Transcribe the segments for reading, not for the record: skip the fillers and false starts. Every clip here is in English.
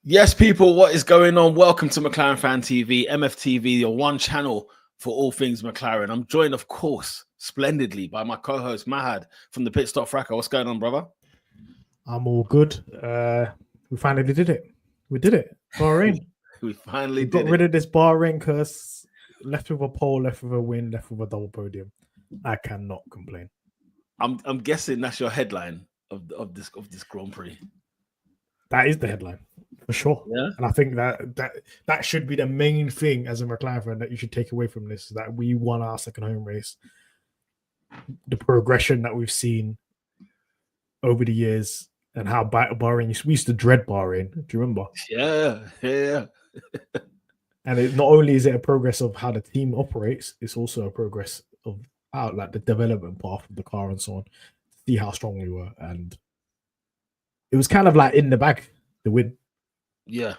Yes, people, what is going on? Welcome to McLaren Fan TV, MFTV, your one channel for all things McLaren. I'm joined, of course, splendidly by my co-host Mahad from the Pit Stop Fracker. What's going on, brother? I'm all good. We finally did it. We did it. Bahrain. we finally got did rid it. of this Bahrain curse. Left with a pole, left with a win, left with a double podium. I cannot complain. I'm guessing that's your headline of this Grand Prix. That is the headline for sure. Yeah, and I think that should be the main thing as a McLaren fan that you should take away from this: that we won our second home race. The progression that we've seen over the years, and how Bahrain, we used to dread Bahrain. Do you remember? Yeah. And not only is it a progress of how the team operates, it's also a progress of how, like, the development path of the car and so on. See how strong we were, and it was kind of like in the bag, the win. Yeah.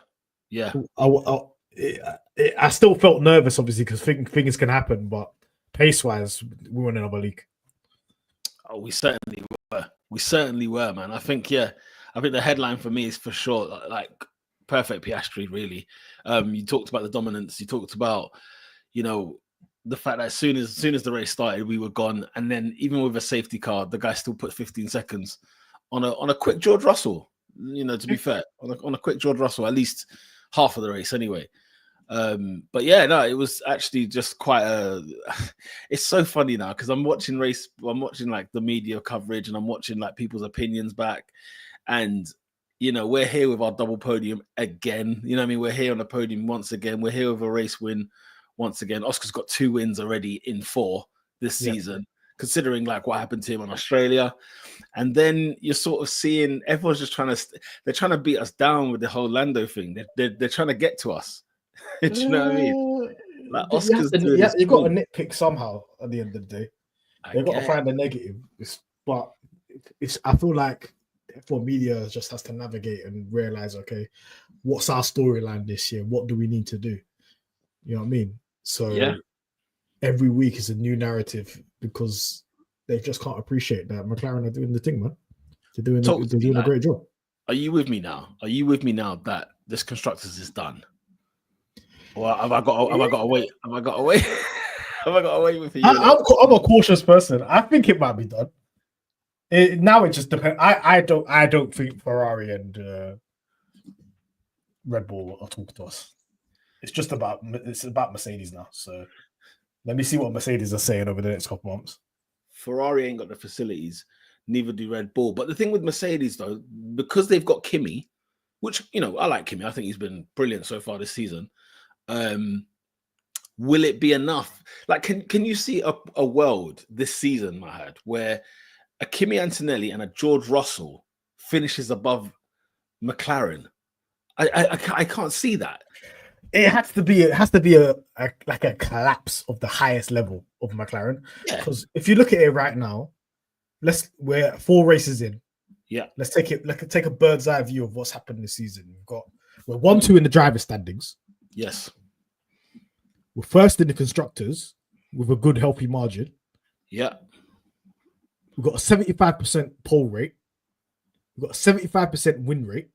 I still felt nervous, obviously, because things can happen, but pace-wise, we were in another league. Oh, we certainly were. We certainly were, man. I think the headline for me is for sure like perfect Piastri, really. You talked about the dominance. You talked about, the fact that as soon as the race started, we were gone. And then even with a safety car, the guy still put 15 seconds on a quick George Russell. To be fair, on a quick George Russell, at least half of the race anyway. But yeah, no, it was actually just quite it's so funny now because I'm watching like the media coverage and I'm watching like people's opinions back, and we're here with our double podium again. We're here on the podium once again. We're here with a race win once again. Oscar's got 2 wins already in 4 this season, considering like what happened to him in Australia. And then you're sort of seeing everyone's just they're trying to beat us down with the whole Lando thing. They're trying to get to us. Do you know what I mean? Like Oscar's doing his you got to thing. nitpick somehow at the end of the day. They've got to find a negative. I feel like for media just has to navigate and realize, okay, what's our storyline this year? What do we need to do? You know what I mean? So every week is a new narrative because they just can't appreciate that McLaren are doing the thing, man. They're doing a great job. Are you with me now? Are you with me now that this constructors is done? Or have I got to wait? Have I got to wait? Have I got to wait with you? I'm a cautious person. I think it might be done. Now it just depends. I don't think Ferrari and Red Bull are talking to us. It's about Mercedes now. So let me see what Mercedes are saying over the next couple months. Ferrari ain't got the facilities, neither do Red Bull. But the thing with Mercedes, though, because they've got Kimi, which I like Kimi. I think he's been brilliant so far this season. Will it be enough? Like, can you see a world this season, Mahad, where a Kimi Antonelli and a George Russell finishes above McLaren? I can't see that. It has to be a collapse of the highest level of McLaren. Because if you look at it right now, we're 4 races in. Yeah. Let's take a bird's eye view of what's happened this season. We're 1-2 in the driver's standings. Yes. We're first in the constructors with a good, healthy margin. Yeah. We've got a 75% pole rate. We've got a 75% win rate.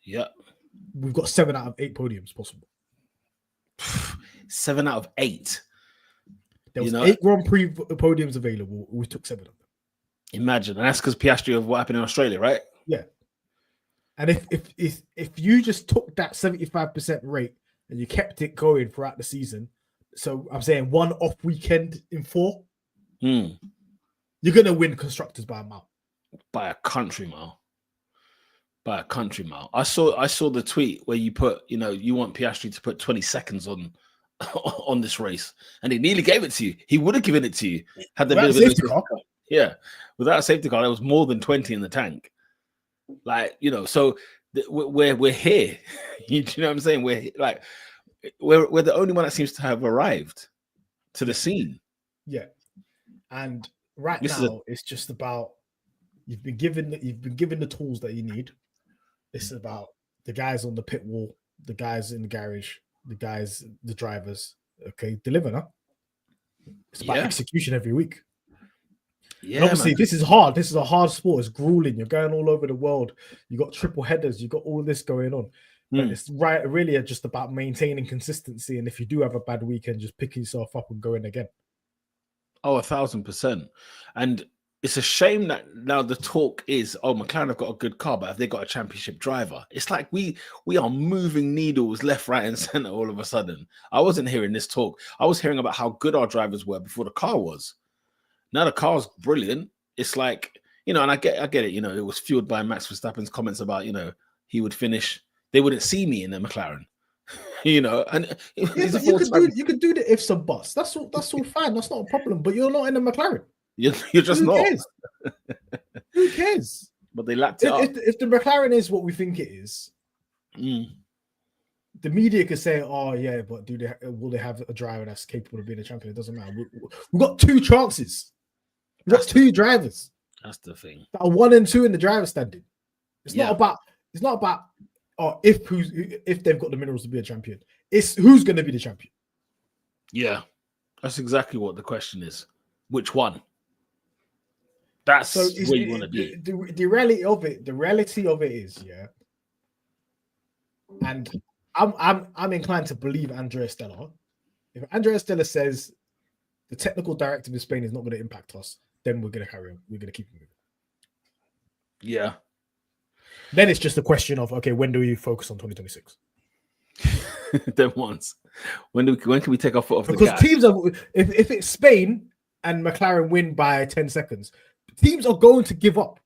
Yeah. We've got 7 out of 8 podiums possible. 7 out of 8. There was 8 Grand Prix podiums available. We took 7 of them. Imagine. And that's because Piastri of what happened in Australia, right? Yeah. And if you just took that 75% rate and you kept it going throughout the season, so I'm saying 1 off weekend in 4, you're going to win constructors by a mile. By a country mile. I saw the tweet where you put, you want Piastri to put 20 seconds on this race, and he nearly gave it to you. He would have given it to you had there been a safety car. Yeah, without a safety car, there was more than 20 in the tank. Like, so we're here. You know what I'm saying? We're the only one that seems to have arrived to the scene. Yeah, and now it's just about you've been given the tools that you need. It's about the guys on the pit wall, the guys in the garage, the drivers. Okay, deliver now. It's about execution every week. Yeah, and obviously, this is hard. This is a hard sport. It's grueling. You're going all over the world. You got triple headers. You got all this going on. And it's really just about maintaining consistency. And if you do have a bad weekend, just picking yourself up and going again. Oh, 1,000%. And it's a shame that now the talk is, oh, McLaren have got a good car, but have they got a championship driver? It's like we are moving needles left, right, and center all of a sudden. I wasn't hearing this talk. I was hearing about how good our drivers were before the car was. Now the car's brilliant. It's like, and I get it. It was fueled by Max Verstappen's comments about, he would finish. They wouldn't see me in the McLaren. And you could do the ifs and buts. That's all fine. That's not a problem. But you're not in the McLaren. You're just Who not. Cares? Who cares? But they lapped it up. If the McLaren is what we think it is, the media could say, "Oh yeah, but will they have a driver that's capable of being a champion?" It doesn't matter. We've got two chances. We've got two drivers. That's the thing. That are 1 and 2 in the driver standing. It's not about if they've got the minerals to be a champion. It's who's going to be the champion. Yeah, that's exactly what the question is. Which one? That's where you want to be. The reality of it is, yeah. And I'm inclined to believe Andrea Stella. If Andrea Stella says the technical directive in Spain is not going to impact us, then we're going to carry on. We're going to keep moving. Yeah. Then it's just a question of, okay, when do we focus on 2026? Then once. When can we take our foot off the gas? Because teams are, if it's Spain and McLaren win by 10 seconds, teams are going to give up.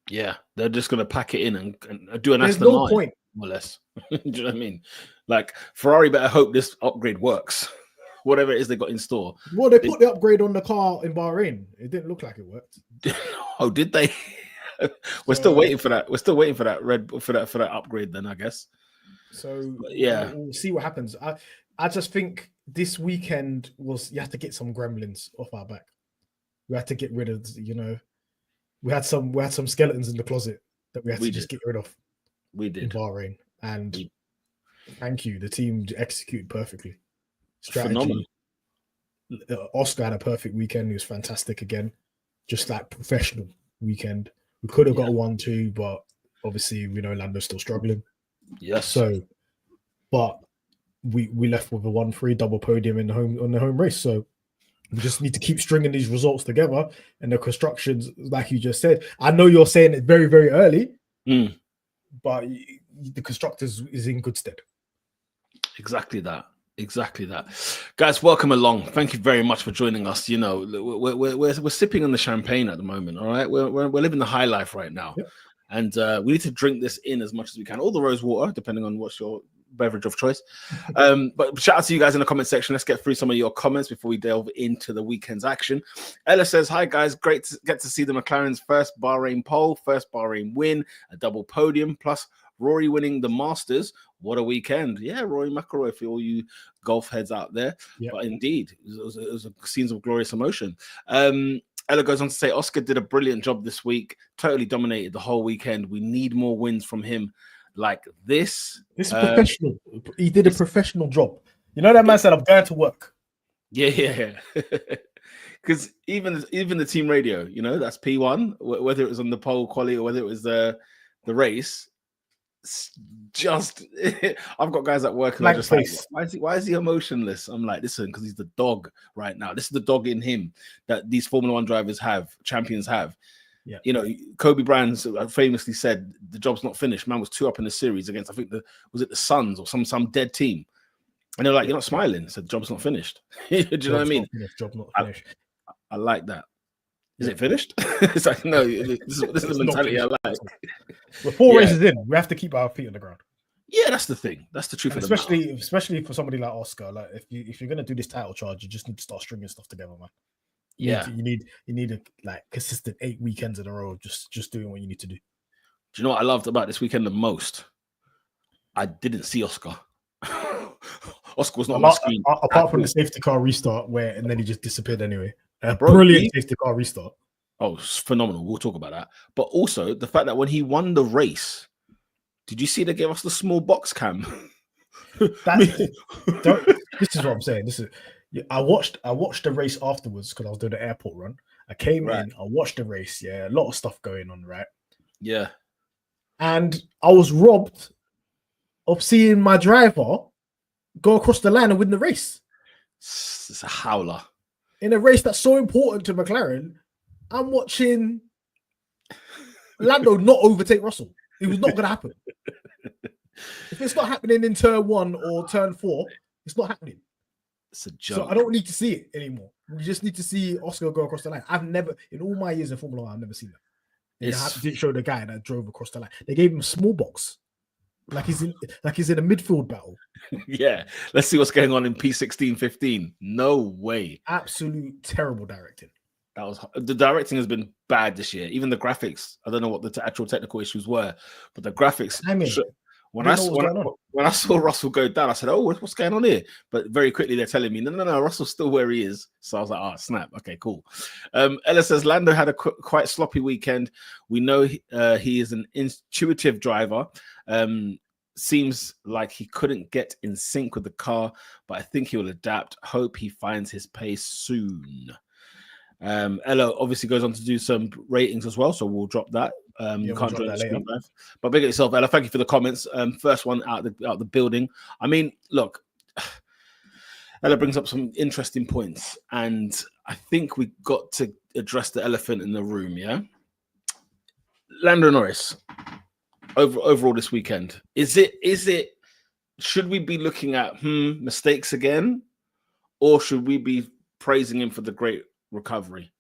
Yeah, they're just going to pack it in and do an There's Aston no Martin, point. more or less. Do you know what I mean? Like, Ferrari better hope this upgrade works. Whatever it is they got in store. Well, they put the upgrade on the car in Bahrain. It didn't look like it worked. Oh, did they? We're still waiting for that. We're still waiting for that for that upgrade. Then I guess. So yeah, we'll see what happens. I just think this weekend you have to get some gremlins off our back. We had to get rid of, we had some skeletons in the closet that we had to just get rid of. We did in Bahrain, and thank you. The team executed perfectly. Strategy. Phenomenal. Oscar had a perfect weekend. He was fantastic again. Just like professional weekend. We could have got a 1-2, but obviously we know Lando's still struggling. Yes. So, but we left with a 1-3 double podium on the home race. So we just need to keep stringing these results together. And the constructions, like you just said, I know you're saying it very, very early, but the constructors is in good stead. Exactly that. Guys, welcome along. Thank you very much for joining us. We're sipping on the champagne at the moment. All right, we're living the high life right now. Yep. And we need to drink this in as much as we can, or the rose water, depending on what's your beverage of choice. But shout out to you guys in the comment section. Let's get through some of your comments before we delve into the weekend's action. Ella says, hi guys, great to get to see the McLaren's first Bahrain pole, first Bahrain win, a double podium, plus Rory winning the Masters. What a weekend. Yeah, Rory McIlroy for all you golf heads out there. Yep. But indeed, it was scenes of glorious emotion. Ella goes on to say, Oscar did a brilliant job this week, totally dominated the whole weekend. We need more wins from him like this. This is professional. He did a professional job. That man said, I'm going to work. Yeah. Because even the team radio, that's P1, whether it was on the pole quality or whether it was the race, just I've got guys at work who are just like, why is he emotionless? I'm like, listen, because he's the dog right now. This is the dog in him that these Formula One drivers have, champions have. Yeah, Kobe Bryant famously said the job's not finished. Man was 2 up in the series against, I think was it the Suns or some dead team, and they're like, you're not smiling. Said job's not finished. Do you know what I mean? Job not finished. I like that. Is it finished? It's like, no, this is the mentality I like. We're 4 races in. We have to keep our feet on the ground. Yeah, that's the thing. That's the truth. Especially for somebody like Oscar. Like if you're gonna do this title charge, you just need to start stringing stuff together, man. You need a consistent 8 weekends in a row of just doing what you need to do. Do you know what I loved about this weekend the most? I didn't see Oscar. Oscar was not on my screen. Apart from the safety car restart, and then he just disappeared anyway. Brilliant safety car restart. Oh, phenomenal. We'll talk about that. But also the fact that when he won the race, did you see they gave us the small box cam? This is what I'm saying. I watched the race afterwards because I was doing the airport run. I came in, I watched the race. Yeah, a lot of stuff going on, right? Yeah. And I was robbed of seeing my driver go across the line and win the race. It's a howler. In a race that's so important to McLaren, I'm watching Lando not overtake Russell. It was not going to happen. If it's not happening in turn 1 or turn 4, it's not happening. It's a joke. So I don't need to see it anymore. We just need to see Oscar go across the line. I've never, in all my years in Formula 1, I've never seen that. They didn't show the guy that drove across the line. They gave him a small box, like he's in a midfield battle. Yeah, let's see what's going on in P16, 15. No way. Absolute terrible directing. The directing has been bad this year. Even the graphics, I don't know what the actual technical issues were, but the graphics. When I saw Russell go down, I said, "Oh, what's going on here?" But very quickly they're telling me, "No, Russell's still where he is." So I was like, "Oh, snap! Okay, cool." Ella says Lando had a quite sloppy weekend. We know he is an intuitive driver. Seems like he couldn't get in sync with the car, but I think he will adapt. Hope he finds his pace soon. Ella obviously goes on to do some ratings as well, so we'll drop that. You can't join the screen live. But big at yourself, Ella. Thank you for the comments. First one out the building. I mean, look, Ella brings up some interesting points, and I think we got to address the elephant in the room. Yeah, Lando Norris. Overall this weekend, is it? Should we be looking at mistakes again, or should we be praising him for the great recovery?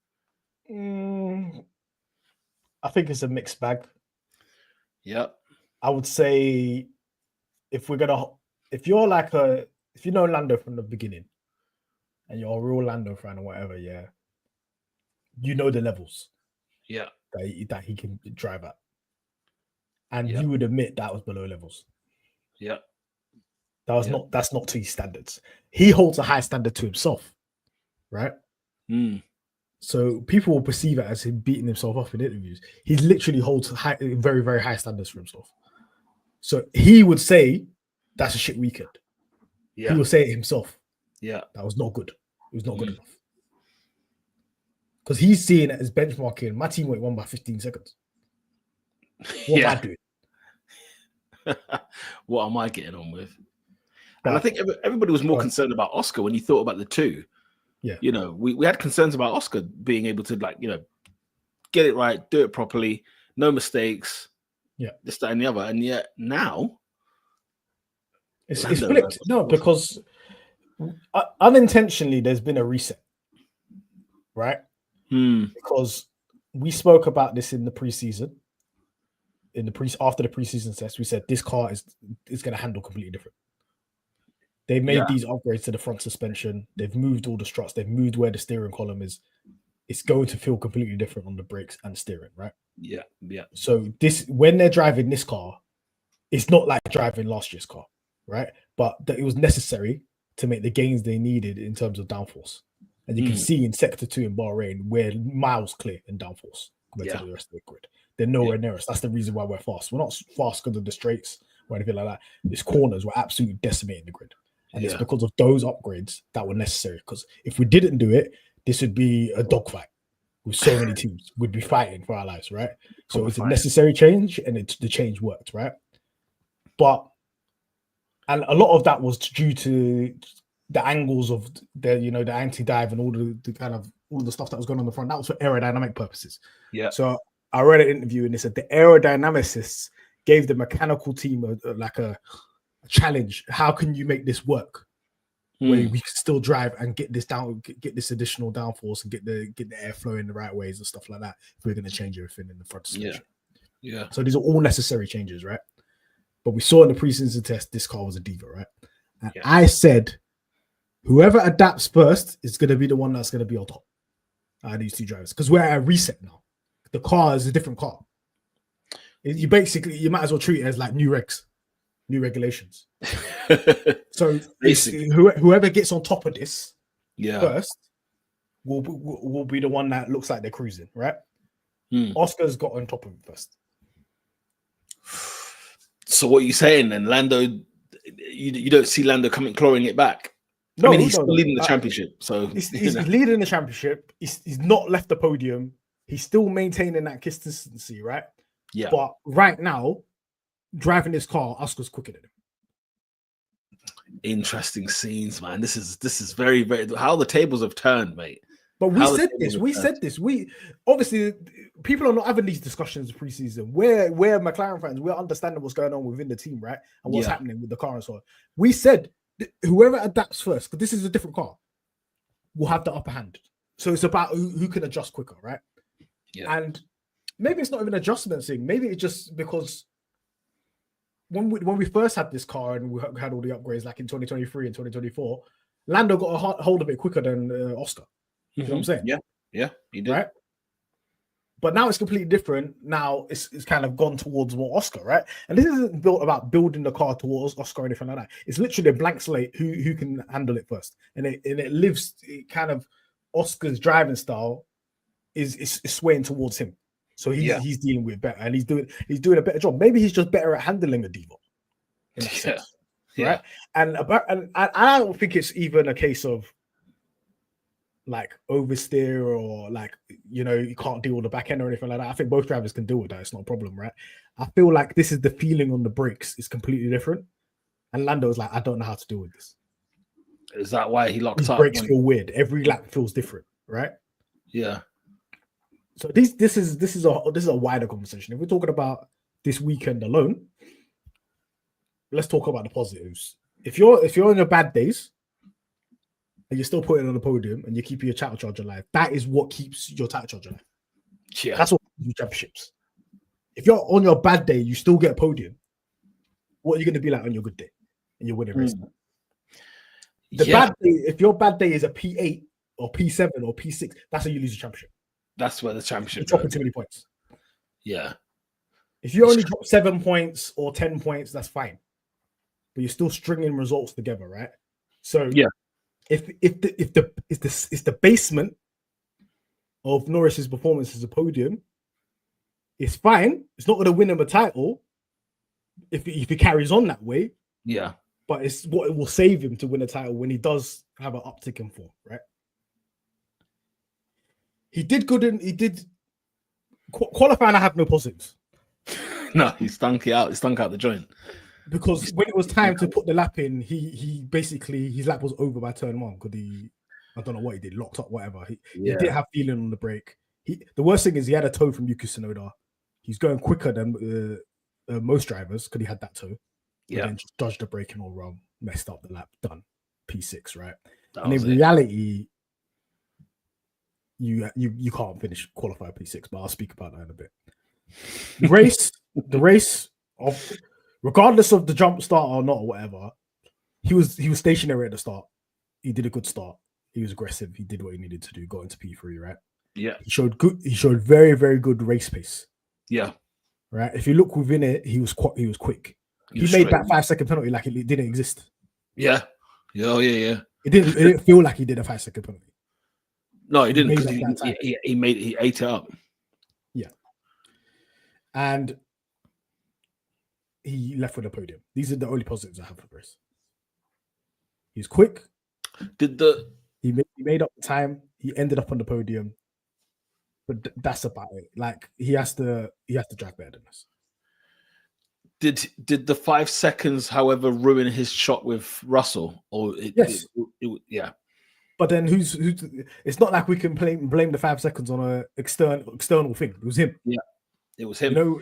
I think it's a mixed bag. Yeah, I would say if you know Lando from the beginning, and you're a real Lando fan or whatever, yeah, you know the levels. Yeah, that he can drive at. And you would admit that was below levels. Yeah. That's not to his standards. He holds a high standard to himself, right? So people will perceive it as him beating himself off in interviews. He literally holds very, very high standards for himself. So he would say that's a shit weekend. Yeah. He will say it himself. Yeah. That was not good. It was not good enough. Because he's seeing it as benchmarking. My teammate won by 15 seconds. What am I doing? What am I getting on with? And I think everybody was more concerned about Oscar when you thought about the two. Yeah. You know, we had concerns about Oscar being able to, like, you know, get it right, do it properly, no mistakes. Yeah. This, that, and the other. And yet now it's flipped. No, because unintentionally there's been a reset. Right? Because we spoke about this in the preseason. After the preseason test, we said this car is going to handle completely different. They made these upgrades to the front suspension. They've moved all the struts. They've moved where the steering column is. It's going to feel completely different on the brakes and steering, right? Yeah. So when they're driving this car, it's not like driving last year's car, right? But it was necessary to make the gains they needed in terms of downforce. And you can see in Sector 2 in Bahrain, we're miles clear in downforce compared to the rest of the grid. They're nowhere near us. That's the reason why we're fast. We're not fast because of the straights or anything like that. It's corners. We're absolutely decimating the grid. And it's because of those upgrades that were necessary. Because if we didn't do it, this would be a dogfight with so many teams. We'd be fighting for our lives, right? So it's a necessary change, and the change worked, right? And a lot of that was due to the angles of the anti-dive and all the stuff that was going on in the front. That was for aerodynamic purposes. Yeah. So I read an interview and they said the aerodynamicists gave the mechanical team a challenge. How can you make this work? Where we can still drive and get this additional downforce and get the airflow in the right ways and stuff like that. If we're going to change everything in the front suspension. Yeah. So these are all necessary changes, right? But we saw in the preseason test this car was a diva, right? And I said, whoever adapts first is going to be the one that's going to be on top. These two drivers, because we're at a reset now. The car is a different car. You might as well treat it as like new regs, new regulations. So whoever gets on top of this first will be the one that looks like they're cruising, right? Oscar's got on top of it first. So what are you saying then, Lando? You don't see Lando clawing it back? No, I mean, he's still leading the championship. So he's leading the championship. He's not left the podium. He's still maintaining that consistency, right? Yeah. But right now, driving this car, Oscar's quicker than him. Interesting scenes, man. This is very, very how the tables have turned, mate. But we said this. We obviously people are not having these discussions preseason. We're McLaren fans. We're understanding what's going on within the team, right? And what's happening with the car and so on. We said whoever adapts first, because this is a different car, will have the upper hand. So it's about who can adjust quicker, right? Yeah. And maybe it's not even an adjustment thing. Maybe it's just because when we first had this car and we had all the upgrades like in 2023 and 2024, Lando got a hold of it quicker than Oscar. You know what I'm saying? Yeah, he did. Right? But now it's completely different. Now it's kind of gone towards more Oscar, right? And this isn't built about building the car towards Oscar or anything like that. It's literally a blank slate who can handle it first. And it lives kind of Oscar's driving style is swaying towards him. So he's dealing with it better and he's doing a better job. Maybe he's just better at handling a Divo. In that sense, right? And I don't think it's even a case of like oversteer or like, you know, you can't deal with the back end or anything like that. I think both drivers can deal with that. It's not a problem, right? I feel like this is the feeling on the brakes is completely different. And Lando's like, I don't know how to deal with this. Is that why he locked up? Brakes feel weird. Every lap feels different, right? Yeah. So this is a wider conversation. If we're talking about this weekend alone, let's talk about the positives. If you're on your bad days and you're still putting on the podium and you're keeping your title charge alive, that is what keeps your title charge alive. Yeah. That's what keeps you championships. If you're on your bad day, you still get a podium. What are you going to be like on your good day? And you're winning race. The bad day, if your bad day is a P8 or P7 or P6, that's how you lose the championship. That's where the championship you're dropping too many points. Yeah. If you only drop 7 points or 10 points, that's fine. But you're still stringing results together, right? So yeah, if the basement of Norris's performance as a podium, it's fine. It's not going to win him a title if he carries on that way. Yeah. But it's what it will save him to win a title when he does have an uptick in form, right? He did good and he did qualifying. I have no positives. No, he stunk it out. He stunk out the joint. Because when it was time to put the lap in, he basically his lap was over by turn one because I don't know what he did, locked up, whatever. He didn't have feeling on the brake. The worst thing is he had a toe from Yuki Tsunoda. He's going quicker than most drivers because he had that toe. Yeah, then just dodged the braking all wrong, messed up the lap, done P6, right? That and in reality, you can't finish qualify P6, but I'll speak about that in a bit. The race of regardless of the jump start or not or whatever, he was stationary at the start. He did a good start. He was aggressive. He did what he needed to do. Got into P3, right? Yeah. He showed very, very good race pace. Yeah. Right. If you look within it, he was quick. He made that 5-second penalty like it didn't exist. Yeah. Oh yeah. It didn't feel like he did a 5-second penalty. No, he didn't. He ate it up. Yeah. And he left with a podium. These are the only positives I have for Chris. He's quick. He made up the time. He ended up on the podium. But that's about it. Like he has to drive better than this. Did the 5 seconds, however, ruin his shot with Russell? Or yes. Yeah. But then who's? It's not like we can blame the 5 seconds on an external thing. It was him. Yeah, it was him. You know,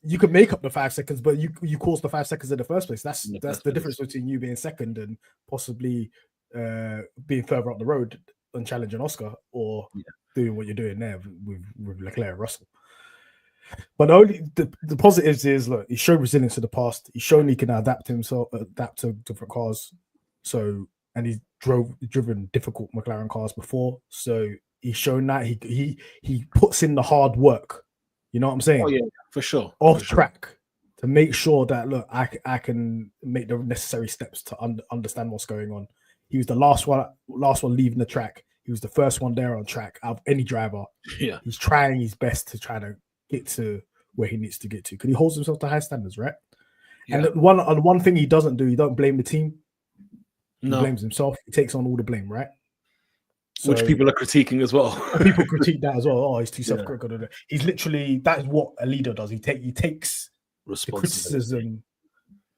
you could make up the 5 seconds, but you caused the 5 seconds in the first place. That's the difference between you being second and possibly being further up the road and challenging Oscar or doing what you're doing there with Leclerc and Russell. But the positives is look, he showed resilience in the past. He's shown he can adapt to different cars. So and he's driven difficult McLaren cars before. So he's shown that he puts in the hard work. You know what I'm saying? Oh yeah, for sure. Track to make sure that look, I can make the necessary steps to understand what's going on. He was the last one leaving the track. He was the first one there on track out of any driver. Yeah, he's trying his best to try to get to where he needs to get to because he holds himself to high standards, right? Yeah. And one thing he doesn't do, he don't blame the team. He blames himself. He takes on all the blame, right? So, which people are critiquing as well. People critique that as well. Oh, he's too self-critical. He's literally, that is what a leader does. He takes the criticism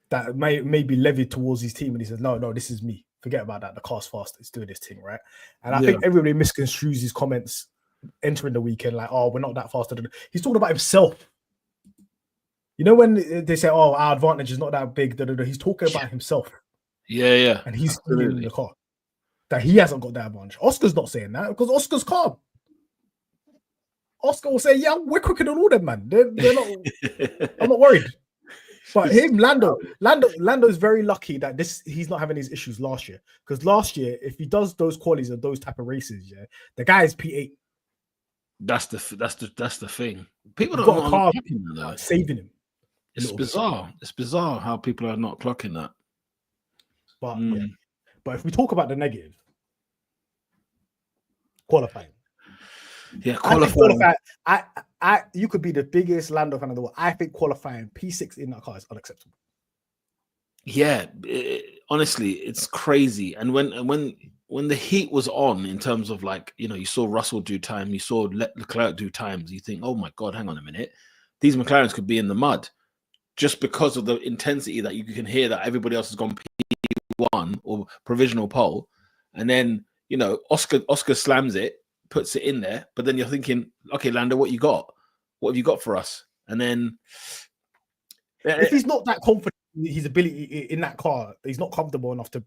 that may be levied towards his team, and he says, no, this is me. Forget about that. The car's fast. It's doing this thing, right? And I think everybody misconstrues his comments entering the weekend like, oh, we're not that fast. He's talking about himself. You know, when they say, oh, our advantage is not that big, he's talking about himself. Yeah. And he's in the car. That he hasn't got that advantage. Oscar's not saying that because Oscar's calm. Oscar will say, yeah, we're quicker than all them, man. They're not, I'm not worried. But him, Lando is very lucky that he's not having these issues last year. Because last year, if he does those qualities of those type of races, yeah, the guy is P8. That's the thing. People don't know car saving him. It's bizarre. It's bizarre how people are not clocking that. But but if we talk about the negative, qualifying. Yeah, qualifying. You could be the biggest Lando fan in the world. I think qualifying P6 in that car is unacceptable. Yeah, honestly, it's crazy. And when the heat was on, in terms of like, you know, you saw Russell do time, you saw Leclerc do times, you think, oh my God, hang on a minute, these McLarens could be in the mud just because of the intensity that you can hear that everybody else has gone P1 or provisional pole, and then, you know, Oscar slams it, puts it in there, but then you're thinking, okay, Lando, what you got? What have you got for us? And then if he's not that confident in his ability in that car, he's not comfortable enough to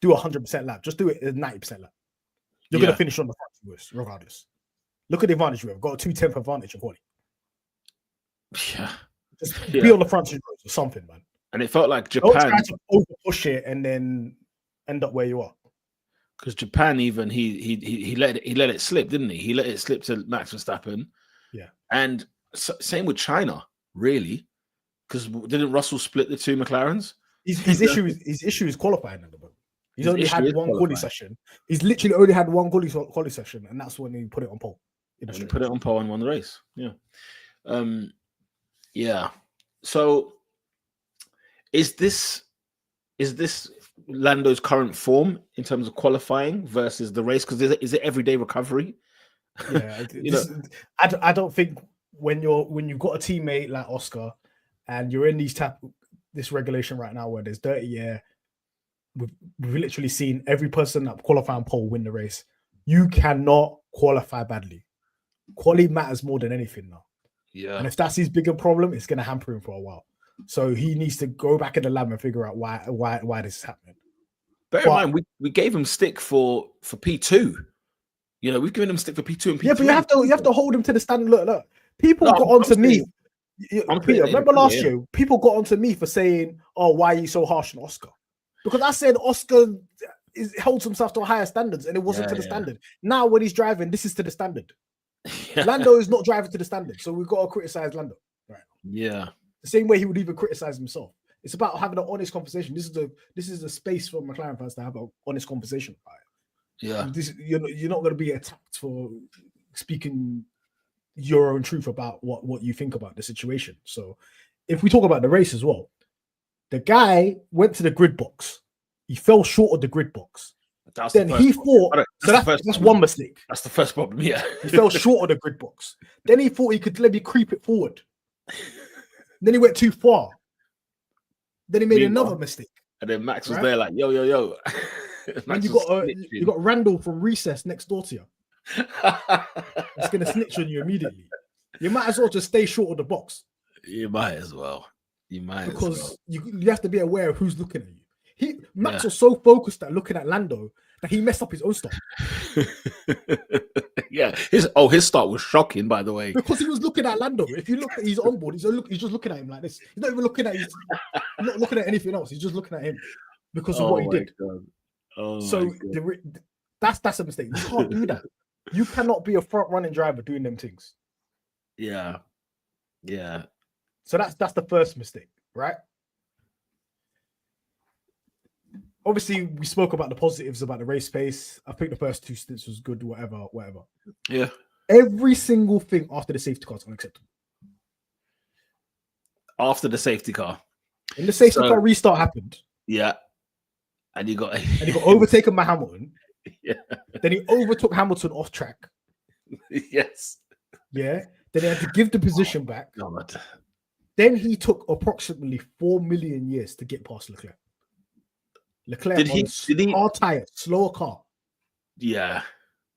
do 100% lap. Just do it at 90% lap. You're going to finish on the front regardless. Look at the advantage we have. Got a 2/10 advantage in quality. Yeah. Just be on the front or something, man. And it felt like Japan. Don't try to over push it and then end up where you are. Because Japan, even he let it slip, didn't he? He let it slip to Max Verstappen. Yeah. And same with China, really, because didn't Russell split the two McLarens? His issue is qualifying at the moment. He's only had one quali session. He's literally only had one quali session, and that's when he put it on pole. He put it on pole and won the race. Yeah. Yeah. So is this Lando's current form in terms of qualifying versus the race? Because is it everyday recovery? Yeah, I don't think when you've got a teammate like Oscar and you're in this regulation right now where there's dirty air, we've literally seen every person that qualifying pole win the race. You cannot qualify badly. Quality matters more than anything now. Yeah. And if that's his bigger problem, it's going to hamper him for a while. So he needs to go back in the lab and figure out why this is happening. Bear in mind, we gave him stick for P2. You know, we've given him stick for P2 and P3. Yeah, but you have to hold him to the standard. Look. People got onto me. Peter, remember last year, people got onto me for saying, "Oh, why are you so harsh on Oscar?" Because I said Oscar holds himself to higher standards, and it wasn't to the standard. Now, when he's driving, this is to the standard. Yeah. Lando is not driving to the standard, so we've got to criticize Lando. Right? Yeah. The same way he would even criticize himself. It's about having an honest conversation. This is a space for McLaren fans to have an honest conversation about it. Yeah. You're not going to be attacked for speaking your own truth about what you think about the situation. So if we talk about the race as well, the guy went to the grid box. He fell short of the grid box. Then he thought, that's one mistake. That's the first problem, yeah. He fell short of the grid box. Then he thought he could let me creep it forward. Then he went too far. Then he made another mistake. And then Max was there like, yo. And you got Randall from recess next door to you. It's going to snitch on you immediately. You might as well just stay short of the box. You might as well. Because you have to be aware of who's looking at you. Max was so focused at looking at Lando that he messed up his own start. Yeah, his start was shocking, by the way, because he was looking at Lando. If you look at his onboard, he's just looking at him like this. He's not even looking at not looking at anything else. He's just looking at him because of what he did. So that's a mistake. You can't do that. You cannot be a front running driver doing them things. Yeah. So that's the first mistake, right? Obviously, we spoke about the positives about the race pace. I think the first two stints was good, whatever. Yeah. Every single thing after the safety car is unacceptable. After the safety car. And the safety car restart happened. Yeah. And he got overtaken by Hamilton. Yeah. Then he overtook Hamilton off track. Yes. Yeah. Then he had to give the position back. God. Then he took approximately 4 million years to get past Leclerc. Leclerc hard tire, slower car. Yeah.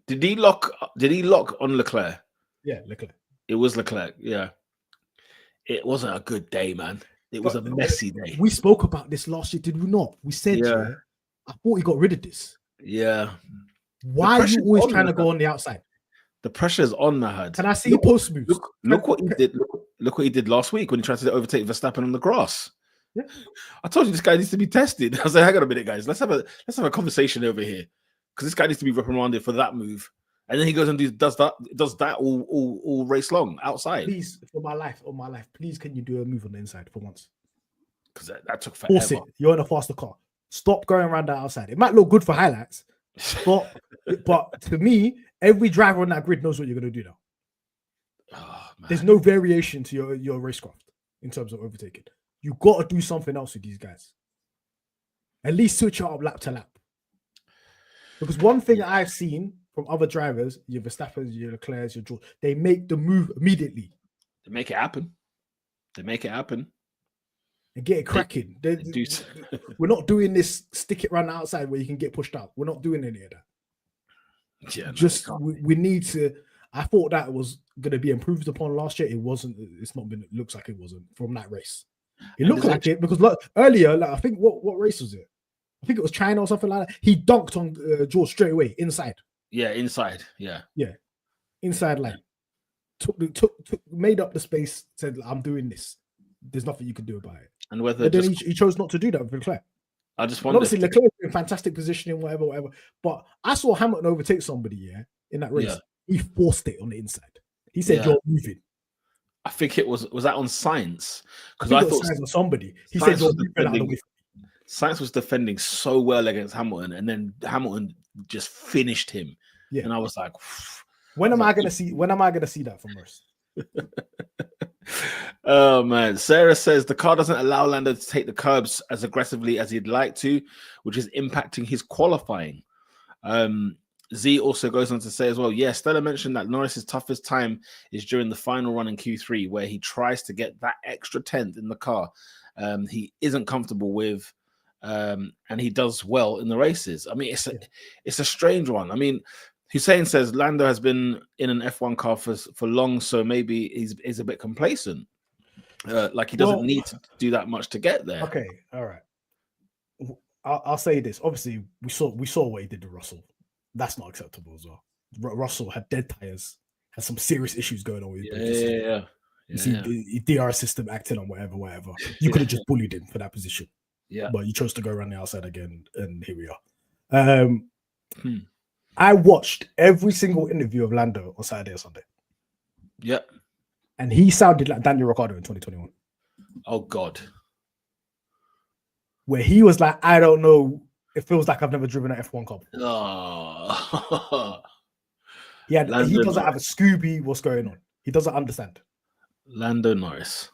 Did he lock on Leclerc? Yeah, Leclerc. It was Leclerc. Yeah. It wasn't a good day, man. It was a messy day. We spoke about this last year, did we not? We said, I thought he got rid of this. Yeah. Why are you always trying to go on the outside? The pressure's on Mahad. Can I see post moves? Look what he did. Look what he did last week when he tried to overtake Verstappen on the grass. Yeah. I told you this guy needs to be tested. I was like, hang on a minute, guys. Let's have a conversation over here. Because this guy needs to be reprimanded for that move. And then he goes and does that all race long outside. Please, for my life, please can you do a move on the inside for once? Because that took forever. Force it. You're in a faster car. Stop going around the outside. It might look good for highlights, but to me, every driver on that grid knows what you're going to do now. Oh, there's no variation to your racecraft in terms of overtaking. You got to do something else with these guys. At least switch it up lap to lap. Because one thing I've seen from other drivers, your Verstappen, your Leclerc, your George, they make the move immediately. They make it happen. And get it cracking. We're not doing this stick it around the outside where you can get pushed out. We're not doing any of that. Yeah, we need to. I thought that was going to be improved upon last year. It wasn't. It's not been. It looks like it wasn't from that race. It looked like it because earlier, I think what race was it? I think it was China or something like that. He dunked on George straight away inside. Yeah, inside. Yeah, inside line. Made up the space. Said, "I'm doing this. There's nothing you can do about it." And whether then he chose not to do that with Leclerc. I just wonder. Obviously, Leclerc in fantastic positioning, whatever. But I saw Hamilton overtake somebody, in that race. Yeah. He forced it on the inside. He said, "You're moving." I think it was that on Sainz? Because I thought Sainz was somebody. He said, "You're moving out of the way." Sainz was defending so well against Hamilton, and then Hamilton just finished him. Yeah, and I was like, "When am I going to see that from Merce?" Oh man, Sarah says the car doesn't allow Lando to take the curbs as aggressively as he'd like to, which is impacting his qualifying. Z also goes on to say as well, Stella mentioned that Norris's toughest time is during the final run in Q3, where he tries to get that extra 10th in the car. He isn't comfortable with, and he does well in the races. I mean, it's a strange one. I mean, Hussein says Lando has been in an F1 car for long, so maybe he's a bit complacent. Like he doesn't need to do that much to get there. Okay, all right. I'll say this. Obviously, we saw what he did to Russell. That's not acceptable as well. Russell had dead tires, had some serious issues going on with him. You see the DRS system acting on whatever. You could have just bullied him for that position. Yeah, but you chose to go around the outside again, and here we are. I watched every single interview of Lando on Saturday or Sunday. Yep. And he sounded like Daniel Ricciardo in 2021. Oh, God. Where he was like, I don't know. It feels like I've never driven an F1 car. Oh. He doesn't have a Scooby. What's going on? He doesn't understand. Lando Norris.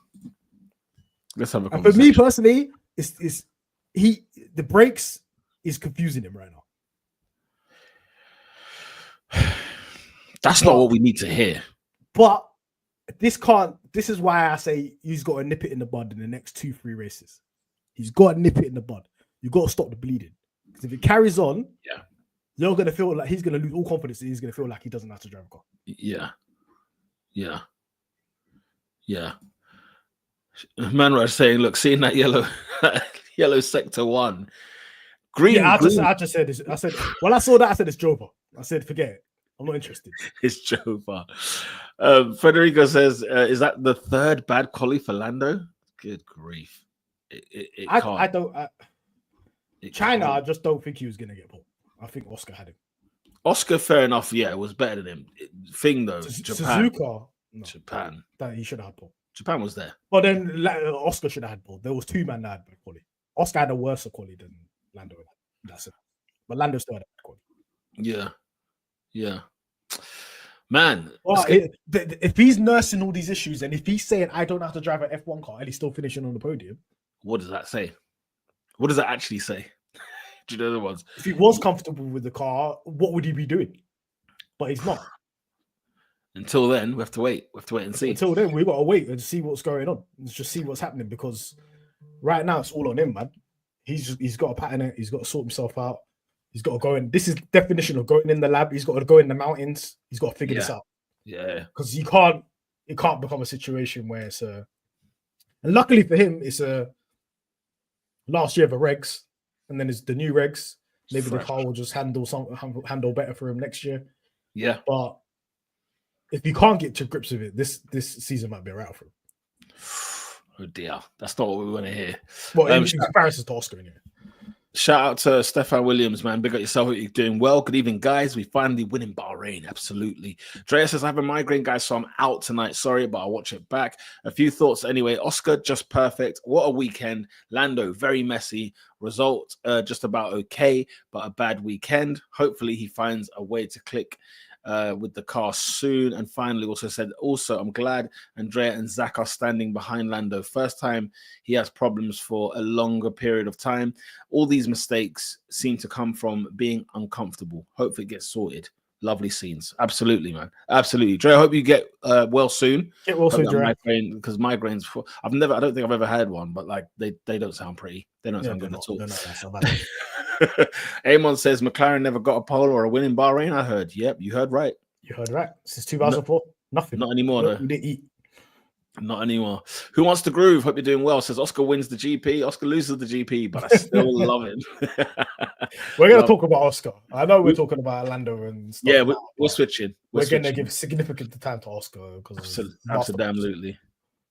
Let's have a conversation. And for me personally, the brakes is confusing him right now. That's not what we need to hear. But this is why I say he's got to nip it in the bud in the next 2-3 races. He's got to nip it in the bud. You got to stop the bleeding. Because if it carries on, you're going to feel like he's going to lose all confidence and he's going to feel like he doesn't know how to drive a car. Yeah. Man was saying, look, seeing that yellow sector 1. Green. Yeah, I just said this. I said, when I saw that, I said it's Jover. I said, forget it. I'm not interested. It's Jover. Federico says, is that the third bad quali for Lando? Good grief. China, I just don't think he was going to get pulled. I think Oscar had him. Oscar, fair enough. Yeah, it was better than him. Thing though, Japan. Suzuka, no, Japan. That he should have had pulled. Japan was there. But then Oscar should have had pulled. There was 2 men that had bad quali. Oscar had a worse quali than Lando. That's it. But Lando still had a bad quali. Yeah. Man. Well, if he's nursing all these issues and if he's saying, I don't have to drive an F1 car and he's still finishing on the podium. What does that say? What does that actually say? Do you know the ones? If he was comfortable with the car, what would he be doing? But he's not. Until then, we have to wait. We have to wait and see. Until then, we got to wait and see what's going on. And just see what's happening, because right now it's all on him, man. He's got to pattern it. He's got to sort himself out. He's got to go in. This is definition of going in the lab. He's got to go in the mountains. He's got to figure this out. Yeah, because it can't become a situation where it's a. And luckily for him, it's a last year of the regs, and then it's the new regs. Maybe the car will just handle better for him next year. Yeah, but if you can't get to grips with it, this season might be a wrap for him. Oh dear, that's not what we want to hear. Well, in comparison to Oscar, anyway. Shout out to Stefan Williams, man. Big up yourself. You're doing well. Good evening, guys. We finally win in Bahrain. Absolutely. Drea says, I have a migraine, guys, so I'm out tonight. Sorry, but I'll watch it back. A few thoughts anyway. Oscar, just perfect. What a weekend. Lando, very messy. Result, just about okay, but a bad weekend. Hopefully, he finds a way to click with the car soon. And finally also said, I'm glad Andrea and Zach are standing behind Lando. First time he has problems for a longer period of time. All these mistakes seem to come from being uncomfortable. Hopefully it gets sorted. Lovely scenes. Absolutely, man. Absolutely. Dre, I hope you get well soon. Get well soon, Dre. Because migraines, I don't think I've ever had one, but like they don't sound pretty. They don't sound good at all. Amon says McLaren never got a pole or a win in Bahrain. I heard. Yep, you heard right. You heard right. Since 2004, nothing. Not anymore, though. We didn't eat. Not anymore. Who wants to groove? Hope you're doing well. Says Oscar wins the GP. Oscar loses the GP, but I still love it. We're going to talk about Oscar. I know we're talking about Orlando and stuff. Yeah, we're switching. We're going to give significant time to Oscar.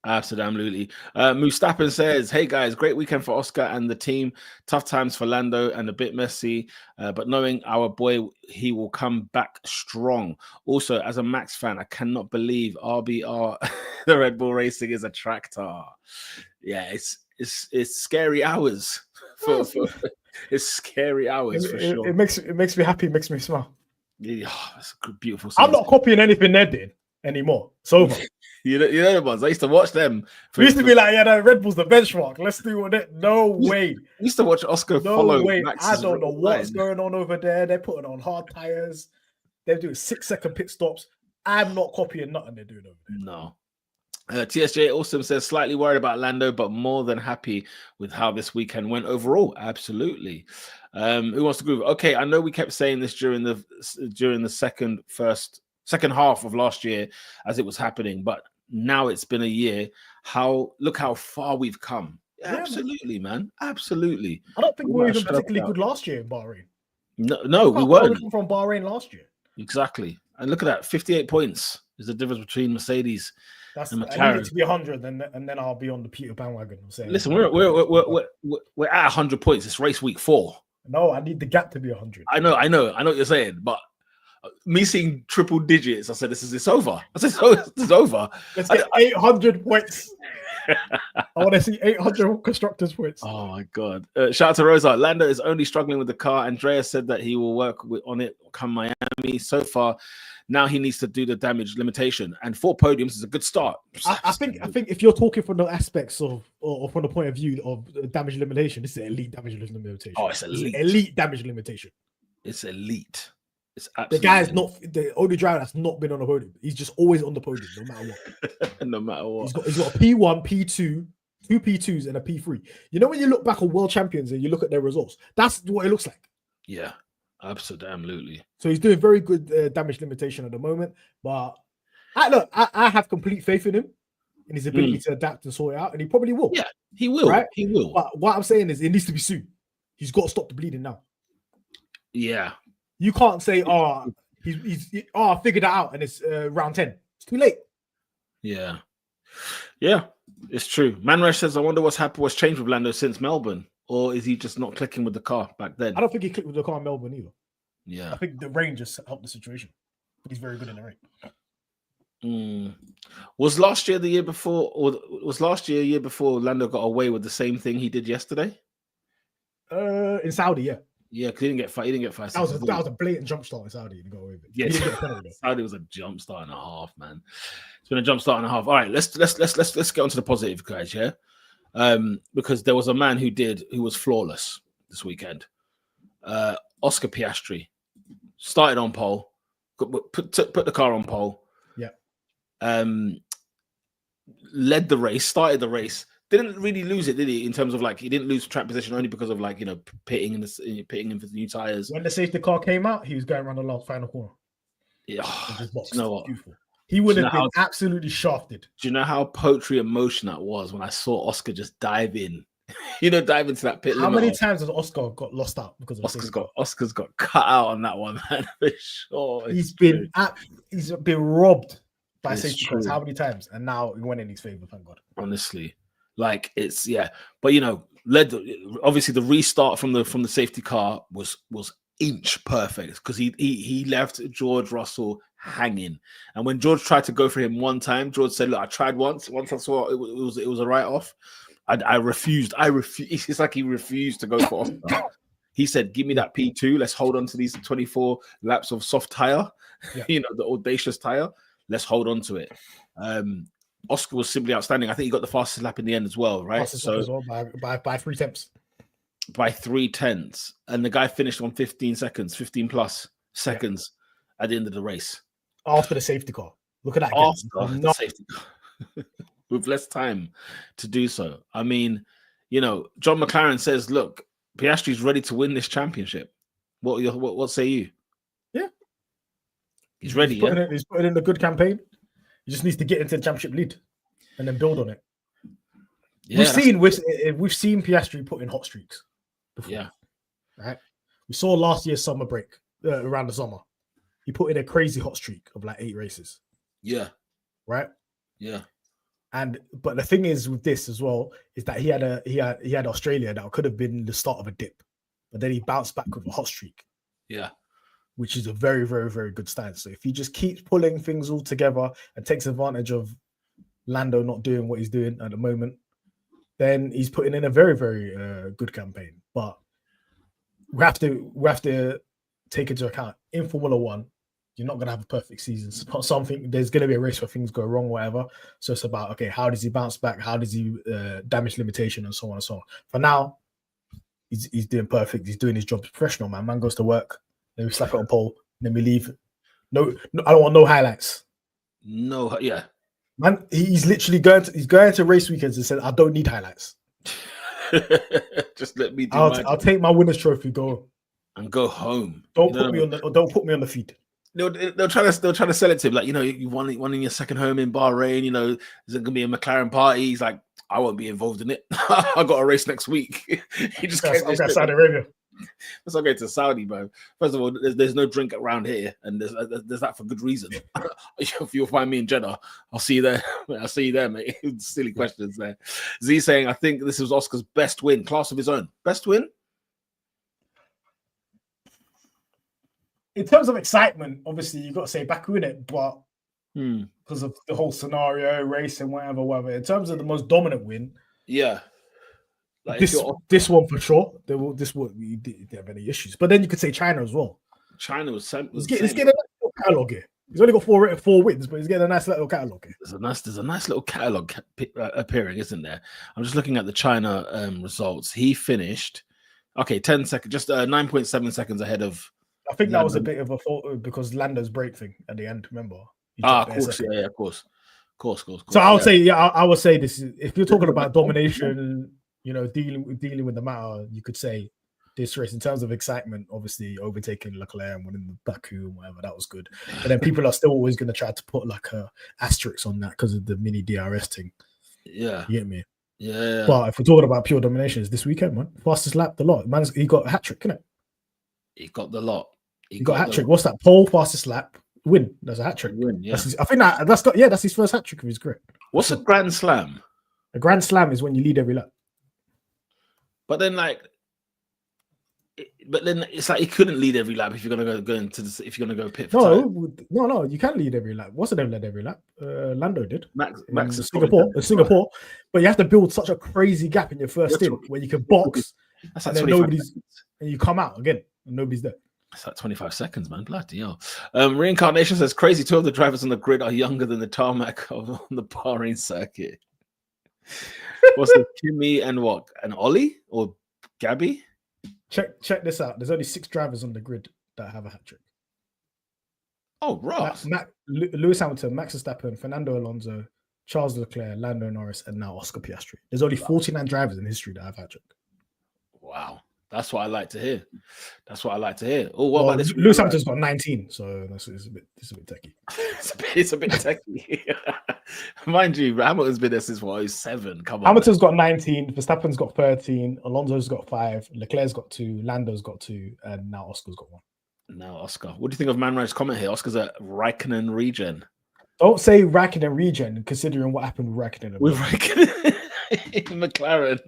Absolutely. Mustapan says, hey guys, great weekend for Oscar and the team. Tough times for Lando and a bit messy, but knowing our boy, he will come back strong. Also, as a Max fan, I cannot believe RBR, the Red Bull Racing, is a tractor. Yeah, it's scary hours. It's scary hours for sure. It makes me happy, makes me smile. Yeah, it's a beautiful season. I'm not copying anything they're doing anymore. It's over. You know the ones. I used to watch them. We used to be like, no, Red Bull's the benchmark. Let's do it. No way. I used to watch Oscar follow. Way. I don't know what's going on over there. They're putting on hard tires. They're doing 6-second pit stops. I'm not copying nothing they're doing over there. No. TSJ Awesome says, slightly worried about Lando, but more than happy with how this weekend went overall. Absolutely. Who wants to groove? Okay, I know we kept saying this during the second half of last year as it was happening, but now it's been a year. Look how far we've come. Yeah, absolutely, man. Absolutely. I don't think we were even particularly good last year in Bahrain. No, we weren't. From Bahrain last year. Exactly. And look at that, 58 points is the difference between Mercedes and McLaren. I need it to be 100, and then I'll be on the Peter bandwagon. I'm saying, listen, we're at 100 points. It's race week 4. No, I need the gap to be 100. I know what you're saying, but me seeing triple digits, I said, it's over. I said, it's over. Let's get 800 points. I want to see 800 constructors points. Oh my god! Shout out to Rosa. Lando is only struggling with the car. Andrea said that he will work on it come Miami. So far, now he needs to do the damage limitation, and 4 podiums is a good start. I think if you're talking from the aspects of, or from the point of view of damage limitation, this is elite damage limitation. Oh, it's elite. Elite damage limitation. It's elite. The guy is not the only driver that's not been on the podium. He's just always on the podium, no matter what. No matter what. He's got a P1, P2, 2 P2s, and a P3. You know, when you look back on world champions and you look at their results, that's what it looks like. Yeah, absolutely. So he's doing very good damage limitation at the moment. But I have complete faith in him and his ability to adapt and sort it out, and he probably will. Yeah, he will. Right? He will. But what I'm saying is, it needs to be soon. He's got to stop the bleeding now. Yeah. You can't say, he's I figured that out and it's round 10. It's too late. Yeah, it's true. Manresh says, I wonder what's changed with Lando since Melbourne, or is he just not clicking with the car back then? I don't think he clicked with the car in Melbourne either. Yeah, I think the rain just helped the situation. He's very good in the rain. Was last year the year before, or was last year a year before Lando got away with the same thing he did yesterday? In Saudi, yeah. Yeah, because he didn't get five. That was a blatant jump start in Saudi to go away with it. Yeah, Saudi was a jump start and a half, man. It's been a jump start and a half. All right, let's get on to the positive, guys. Yeah, because there was a man who was flawless this weekend. Oscar Piastri started on pole, put the car on pole. Yeah, led the race, started the race, didn't really lose it, did he? In terms of like, he didn't lose track position only because of like, pitting in for the new tires. When the safety car came out, he was going around the last final corner. Yeah, just boxed. You know what? Beautiful. He would have been absolutely shafted. Do you know how poetry emotion that was when I saw Oscar just dive in? Dive into that pit. How many times has Oscar got lost out because of Oscar's got cut out on that one, man, for sure. He's been robbed by safety cars. How many times? And now he went in his favor, thank God. Honestly, like but obviously the restart from the safety car was inch perfect because he left George Russell hanging, and when George tried to go for him one time, George said, "Look, I tried once I saw it was a write-off. I refused. It's like he refused to go for Oscar. He said, "Give me that P2. Let's hold on to these 24 laps of soft tire, the audacious tire. Let's hold on to it." Oscar was simply outstanding. I think he got the fastest lap in the end as well, right? By 3 tenths. By 3 tenths, and the guy finished on 15 plus seconds at the end of the race. After the safety car. Look at that. After the safety car. With less time to do so. I mean, John McLaren says, look, Piastri's ready to win this championship. What say you? Yeah. He's ready. He's putting in a good campaign. He just needs to get into the championship lead and then build on it. Yeah, we've seen Piastri put in hot streaks before. Yeah. Right. We saw last year's summer break, around the summer. He put in a crazy hot streak of like 8 races. Yeah. Right? Yeah. But the thing is with this as well is that he had Australia that could have been the start of a dip, but then he bounced back with a hot streak. Yeah, which is a very, very, very good stance. So if he just keeps pulling things all together and takes advantage of Lando not doing what he's doing at the moment, then he's putting in a very, very good campaign. But we have to take into account in Formula One, you're not going to have a perfect season. There's going to be a race where things go wrong, whatever. So it's about, okay, how does he bounce back? How does he damage limitation and so on and so on. For now, he's doing perfect. He's doing his job as professional, man. Man goes to work, then we slap it on pole, then we leave. No, I don't want no highlights. No, yeah. Man, he's literally going to race weekends and said, I don't need highlights. Just let me do I'll take my winner's trophy, go home. Don't put me on the feed. They'll try to sell it to him, like, you won in your second home in Bahrain, there's gonna be a McLaren party. He's like, I won't be involved in it. I got a race next week. He just I've got Saudi Arabia. Let's not go to Saudi, bro. First of all, there's no drink around here, and there's that for good reason. If you'll find me in Jeddah, I'll see you there. I'll see you there, mate. Silly questions there. Z saying, I think this was Oscar's best win, class of his own. Best win? In terms of excitement, obviously you've got to say Baku in it, but because of the whole scenario, race and whatever. In terms of the most dominant win, yeah, like this one for sure. This one we didn't have any issues, but then you could say China as well. China was getting a nice little catalog here. He's only got four wins, but he's getting a nice little catalog here. There's a nice little catalog appearing, isn't there? I'm just looking at the China results. He finished 10 seconds, just 9.7 seconds ahead of. I think that was a bit of a fault because Lando's break thing at the end. Remember? Of course, yeah, of course. So I would say this is, if you're talking about domination, dealing with the matter, you could say this race in terms of excitement, obviously overtaking Leclerc and winning the Baku and whatever, that was good. But then people are still always going to try to put like a asterisk on that because of the mini DRS thing. Yeah, you get me? Yeah. But if we're talking about pure domination, it's this weekend, man. Fastest lap, the lot. He got a hat trick, innit? He got the lot. He got a hat trick. What's that? Pole, fastest lap, win. That's a hat trick. Win, yeah. That's his first hat trick of his career. What's a grand slam? A grand slam is when you lead every lap. But then, it's like he couldn't lead every lap if you're gonna go into this. If you're gonna go pit. No, you can lead every lap. What's the name? Led every lap. Lando did. Max in Singapore. But you have to build such a crazy gap in your first stint where you can box, that's and like then and you come out again and nobody's there. It's like 25 seconds, man. Bloody hell. Reincarnation says, crazy 2 of the drivers on the grid are younger than the tarmac on the Bahrain circuit. What's it, Kimi and what? And Ollie or Gabby? Check this out. There's only 6 drivers on the grid that have a hat trick. Oh, Ross. Lewis Hamilton, Max Verstappen, Fernando Alonso, Charles Leclerc, Lando Norris, and now Oscar Piastri. There's only 49 drivers in history that have hat-trick. Wow. That's what I like to hear. Oh, what about this? Lewis Hamilton's got 19, so it's a bit techie. it's a bit techie. Mind you, Hamilton's been there since what? He's 7. Come on. Hamilton's got 19, Verstappen's got 13, Alonso's got 5, Leclerc's got 2, Lando's got 2, and now Oscar's got 1. Now Oscar. What do you think of Manraj's comment here? Oscar's a Raikkonen regen. Don't say Raikkonen regen, considering what happened with Raikkonen. With Raikkonen. McLaren,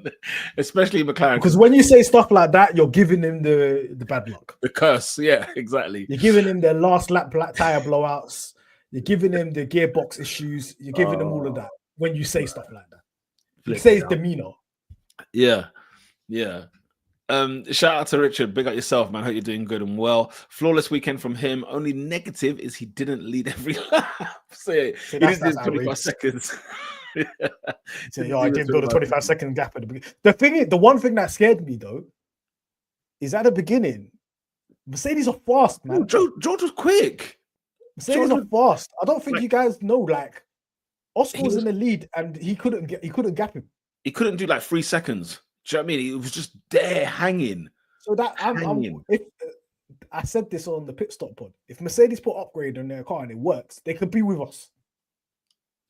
especially McLaren, because when you say stuff like that, you're giving him the bad luck, the curse. Yeah, exactly. You're giving him the last lap black tire blowouts. You're giving him the gearbox issues. You're giving him all of that when you say stuff like that. You say his demeanor. Yeah. Shout out to Richard. Big up yourself, man. Hope you're doing good and well. Flawless weekend from him. Only negative is he didn't lead every lap. So he did 25 seconds. So, I didn't build a 25-second gap at the beginning. The one thing that scared me though is at the beginning, Mercedes are fast, man. George was quick. Mercedes are fast. I don't think you guys know. Like, Oscar was in the lead and he couldn't gap him. He couldn't do like 3 seconds. Do you know what I mean? He was just there hanging. So that if I said this on the pit stop pod, if Mercedes put upgrade on their car and it works, they could be with us.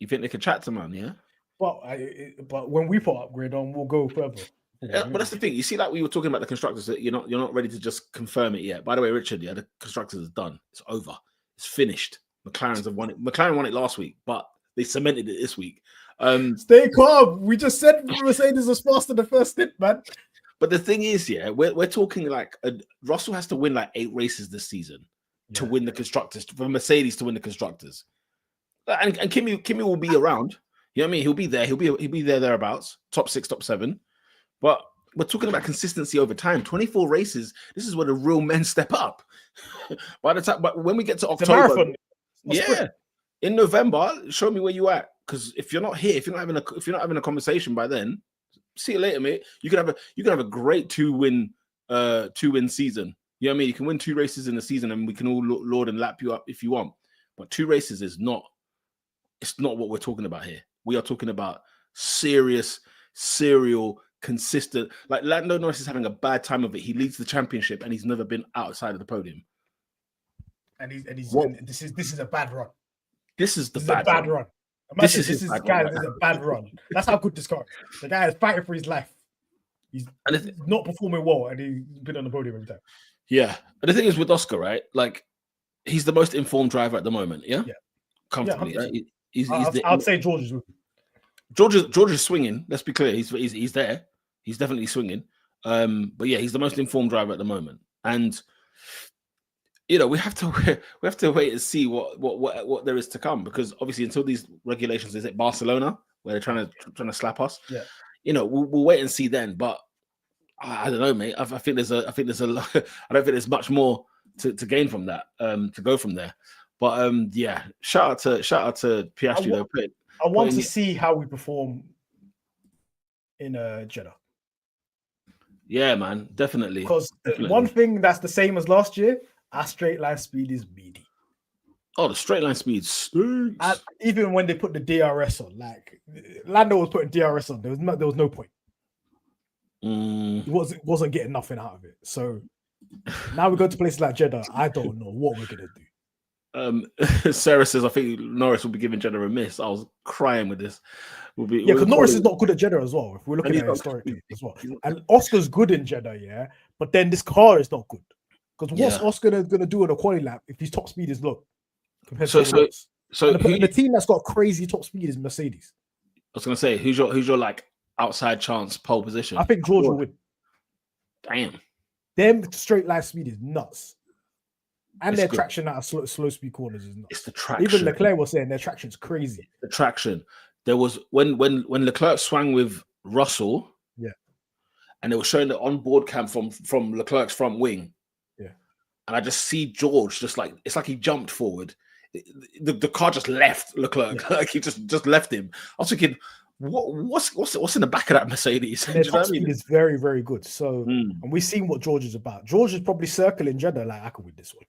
You think they could chat to man, yeah? But when we put upgrade on, we'll go further. Yeah, but that's the thing. You see, like we were talking about the constructors, that you're not ready to just confirm it yet. By the way, Richard, the constructors is done. It's over. It's finished. McLaren's have won it. McLaren won it last week, but they cemented it this week. Stay calm. We just said Mercedes was faster the first stint, man. But the thing is, yeah, we're talking like Russell has to win like 8 races this season to win the constructors, for Mercedes to win the constructors. And Kimi will be around. You know what I mean? He'll be there. He'll be there thereabouts. Top 6, top 7. But we're talking about consistency over time. 24 races. This is where the real men step up. But when we get to October, in November, show me where you at. Because if you're not here, if you're not having a conversation by then, see you later, mate. You can have a great 2-win season. You know what I mean? You can win 2 races in the season, and we can all laud and lap you up if you want. But 2 races is not. It's not what we're talking about here. We are talking about serial, consistent. Like Lando Norris is having a bad time of it. He leads the championship and he's never been outside of the podium. And this is a bad run. This is a bad run. This is a bad run. That's how good this car is. The guy is fighting for his life. He's not performing well, and he's been on the podium every time. Yeah, but the thing is with Oscar, right? Like, he's the most informed driver at the moment. Yeah, comfortably. Yeah, I'd say George is. George is swinging. Let's be clear. He's there. He's definitely swinging. But yeah, he's the most informed driver at the moment, and we have to wait and see what there is to come, because obviously until these regulations, is it Barcelona where they're trying to slap us? Yeah. We'll wait and see then. But I don't know, mate. I think there's a lot. I don't think there's much more to gain from that. To go from there. But yeah, shout out to Piastri. I want to see how we perform in Jeddah. Yeah, man, definitely. Because one thing that's the same as last year, our straight line speed is meaty. Oh, the straight line speed stinks. Even when they put the DRS on, like Lando was putting DRS on, there was no point. He wasn't getting nothing out of it. So now we go to places like Jeddah. I don't know what we're gonna do. Sarah says, I think Norris will be giving Jeddah a miss. I was crying with this. Because Norris is not good at Jeddah as well. If we're looking at it historically as well, and Oscar's good in Jeddah, yeah. But then this car is not good, because what's Oscar going to do on a quali lap if his top speed is low? So the team that's got crazy top speed is Mercedes. I was going to say, who's your like outside chance pole position? I think George will win. Damn, them straight line speed is nuts. And their traction out of slow speed corners is nuts. It's the traction. Even Leclerc was saying their traction's crazy. The traction. There was when Leclerc swung with Russell, and they were showing the onboard cam from Leclerc's front wing, and I just see George just like, it's like he jumped forward. The car just left Leclerc, like he just left him. I was thinking, what's in the back of that Mercedes? And their top speed is very, very good. So, and we've seen what George is about. George is probably circling Jeddah like, I could win this one.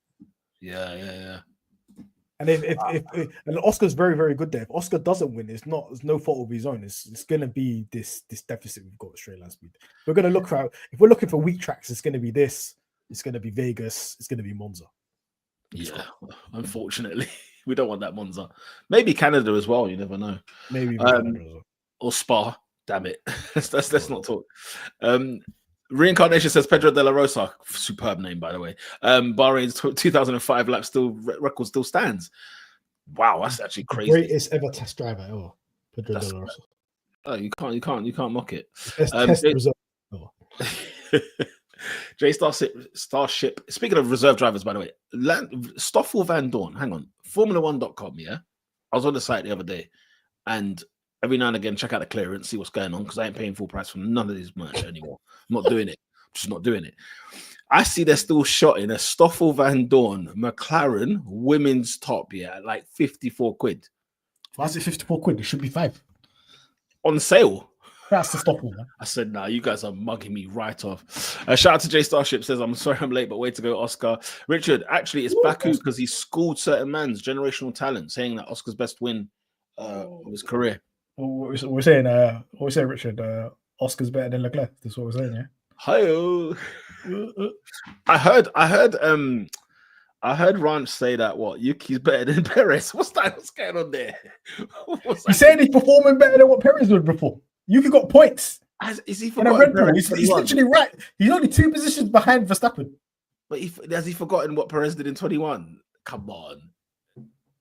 Yeah. And and Oscar's very, very good there. If Oscar doesn't win, it's no fault of his own. It's gonna be this deficit we've got with straight line speed. We're gonna look for if we're looking for weak tracks, it's gonna be this, it's gonna be Vegas, it's gonna be Monza. Yeah, unfortunately. We don't want that Monza. Maybe Canada as well, you never know. Maybe Canada as well. Or Spa. Damn it. let's not talk. Reincarnation says Pedro de la Rosa, superb name by the way. Bahrain's 2005 lap record still stands. Wow, that's actually crazy. Greatest ever test driver ever. Pedro de la Rosa. Oh, you can't mock it. Test result. J Starship. Speaking of reserve drivers, by the way, Stoffel Van Dorn. Hang on, Formula1.com. Yeah, I was on the site the other day, and every now and again check out the clearance, see what's going on, because I ain't paying full price for none of this merch anymore. I'm not doing it. I'm just not doing it. I see they're still shotting a Stoffel Van Dorn McLaren women's top, yeah, at like 54 quid. Why is it 54 quid? It should be 5 on sale. That's the Stoffel, man. I said, nah, you guys are mugging me right off. Shout out to J Starship, says, I'm sorry I'm late, but way to go, Oscar. Richard, actually, it's Baku because he schooled certain man's generational talent, saying that Oscar's best win of his career. We're saying, Richard, Oscar's better than Leclerc. That's what we're saying, yeah. Hi-oh. I heard Ranch say that Yuki's better than Perez. What's going on there? He's saying he's performing better than what Perez did before. Yuki got points. Is he forgotten? He's literally right. He's only 2 positions behind Verstappen. But has he forgotten what Perez did in 21? Come on.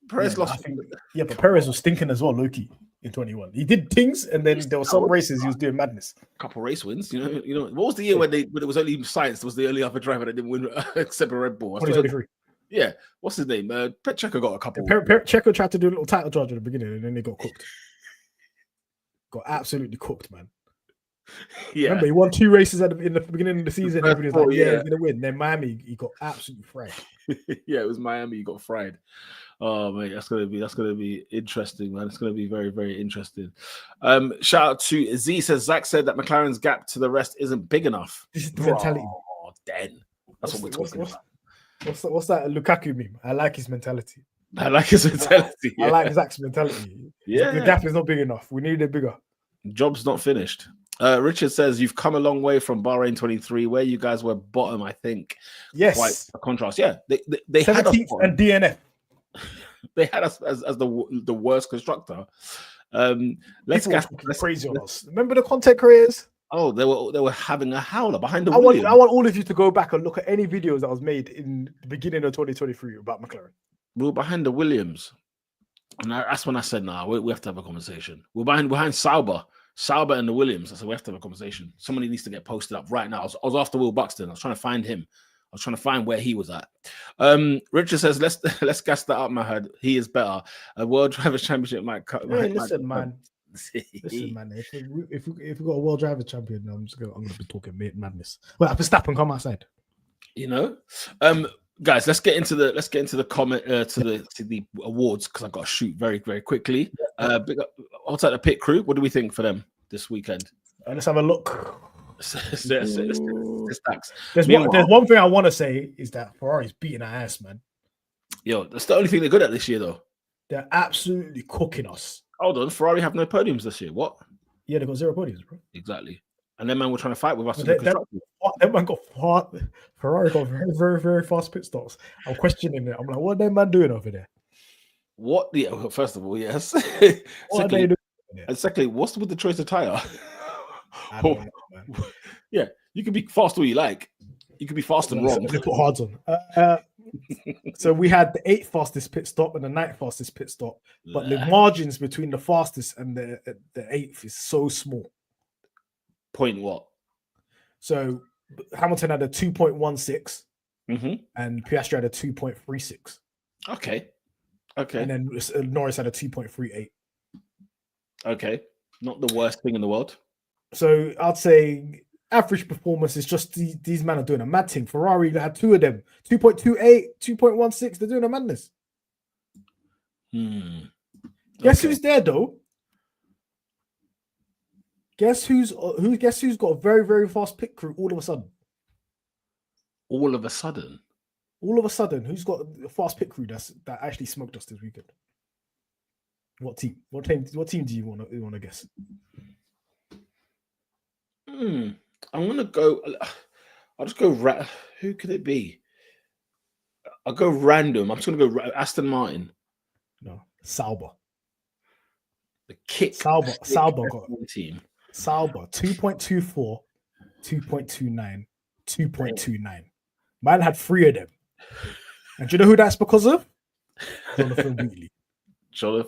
Perez lost. But Perez was stinking as well, Loki, in 21. He did things, and then there were some races he was doing madness. Couple race wins, you know. What was the year when it was only Sainz was the only other driver that didn't win except a Red Bull? 2023. Yeah. What's his name? Checo got a couple. Checo tried to do a little title charge at the beginning, and then they got cooked. Got absolutely cooked, man. Yeah. Remember, he won 2 races in the beginning of the season. Everybody was like, he's going to win. Then Miami, he got absolutely fried. Yeah, it was Miami. He got fried. Oh, mate, that's gonna be interesting, man. It's gonna be very, very interesting. Shout out to Z. Says Zach said that McLaren's gap to the rest isn't big enough. This is the mentality. Oh, then that's what we're talking about. What's that Lukaku meme? I like his mentality. I like his mentality. I like Zach's mentality. Yeah, the gap is not big enough. We need it bigger. Job's not finished. Richard says you've come a long way from Bahrain 23, where you guys were bottom, I think. Yes, quite a contrast. Yeah, they 17th had us and DNF. They had us as the worst constructor. Let's crazy on us. Remember the content creators? Oh, they were having a howler behind the. I want all of you to go back and look at any videos that was made in the beginning of 2023 about McLaren. We were behind the Williams, and that's when I said, "Nah, we have to have a conversation." We're behind Sauber and the Williams. I said we have to have a conversation. Somebody needs to get posted up right now. I was after Will Buxton. I was trying to find him. I was trying to find where he was at. Richard says, let's gas that up, Mahad. He is better. A World Drivers' Championship might cut. Listen, man. If we got a World Drivers' Champion, I'm gonna be talking madness. Well, Verstappen, come outside. You know, guys, let's get into the comment to the awards because I've got to shoot very, very quickly. I'll take the pit crew. What do we think for them this weekend? Let's have a look. There's one thing I want to say is that Ferrari's beating our ass, man. Yo, that's the only thing they're good at this year, though. They're absolutely cooking us. Hold on, Ferrari have no podiums this year. What? Yeah, they got 0 podiums, bro. Exactly. And then man, we're trying to fight with us. Ferrari got very, very, very fast pit stops. I'm questioning it. I'm like, what are that man doing over there? What? Yeah. First of all, yes. What are they doing? And secondly, what's with the choice of tire? I don't know, man. Yeah, you can be fast all you like. You can be fast and wrong. They put hards on. So we had the 8th fastest pit stop and the 9th fastest pit stop, but the margins between the fastest and the 8th is so small. Point what? So Hamilton had a 2.16 and Piastri had a 2.36. Okay. And then Norris had a 2.38. Okay. Not the worst thing in the world. So I'd say average performance is just these men are doing a mad thing. Ferrari had 2 of them, 2.28, 2.16. They're doing a madness. Guess who's there though? Guess who's got a very, very fast pit crew all of a sudden? All of a sudden? All of a sudden, who's got a fast pit crew that actually smoked us this weekend? What team? What team do you want to guess? I'm gonna go. I'll just go. Who could it be? I'll go random. I'm just gonna go Aston Martin. No, Sauber. The kick. Sauber got team. Sauber 2.24, 2.29, 2.29. Man had 3 of them. And do you know who that's because of? Jonathan Wheatley. So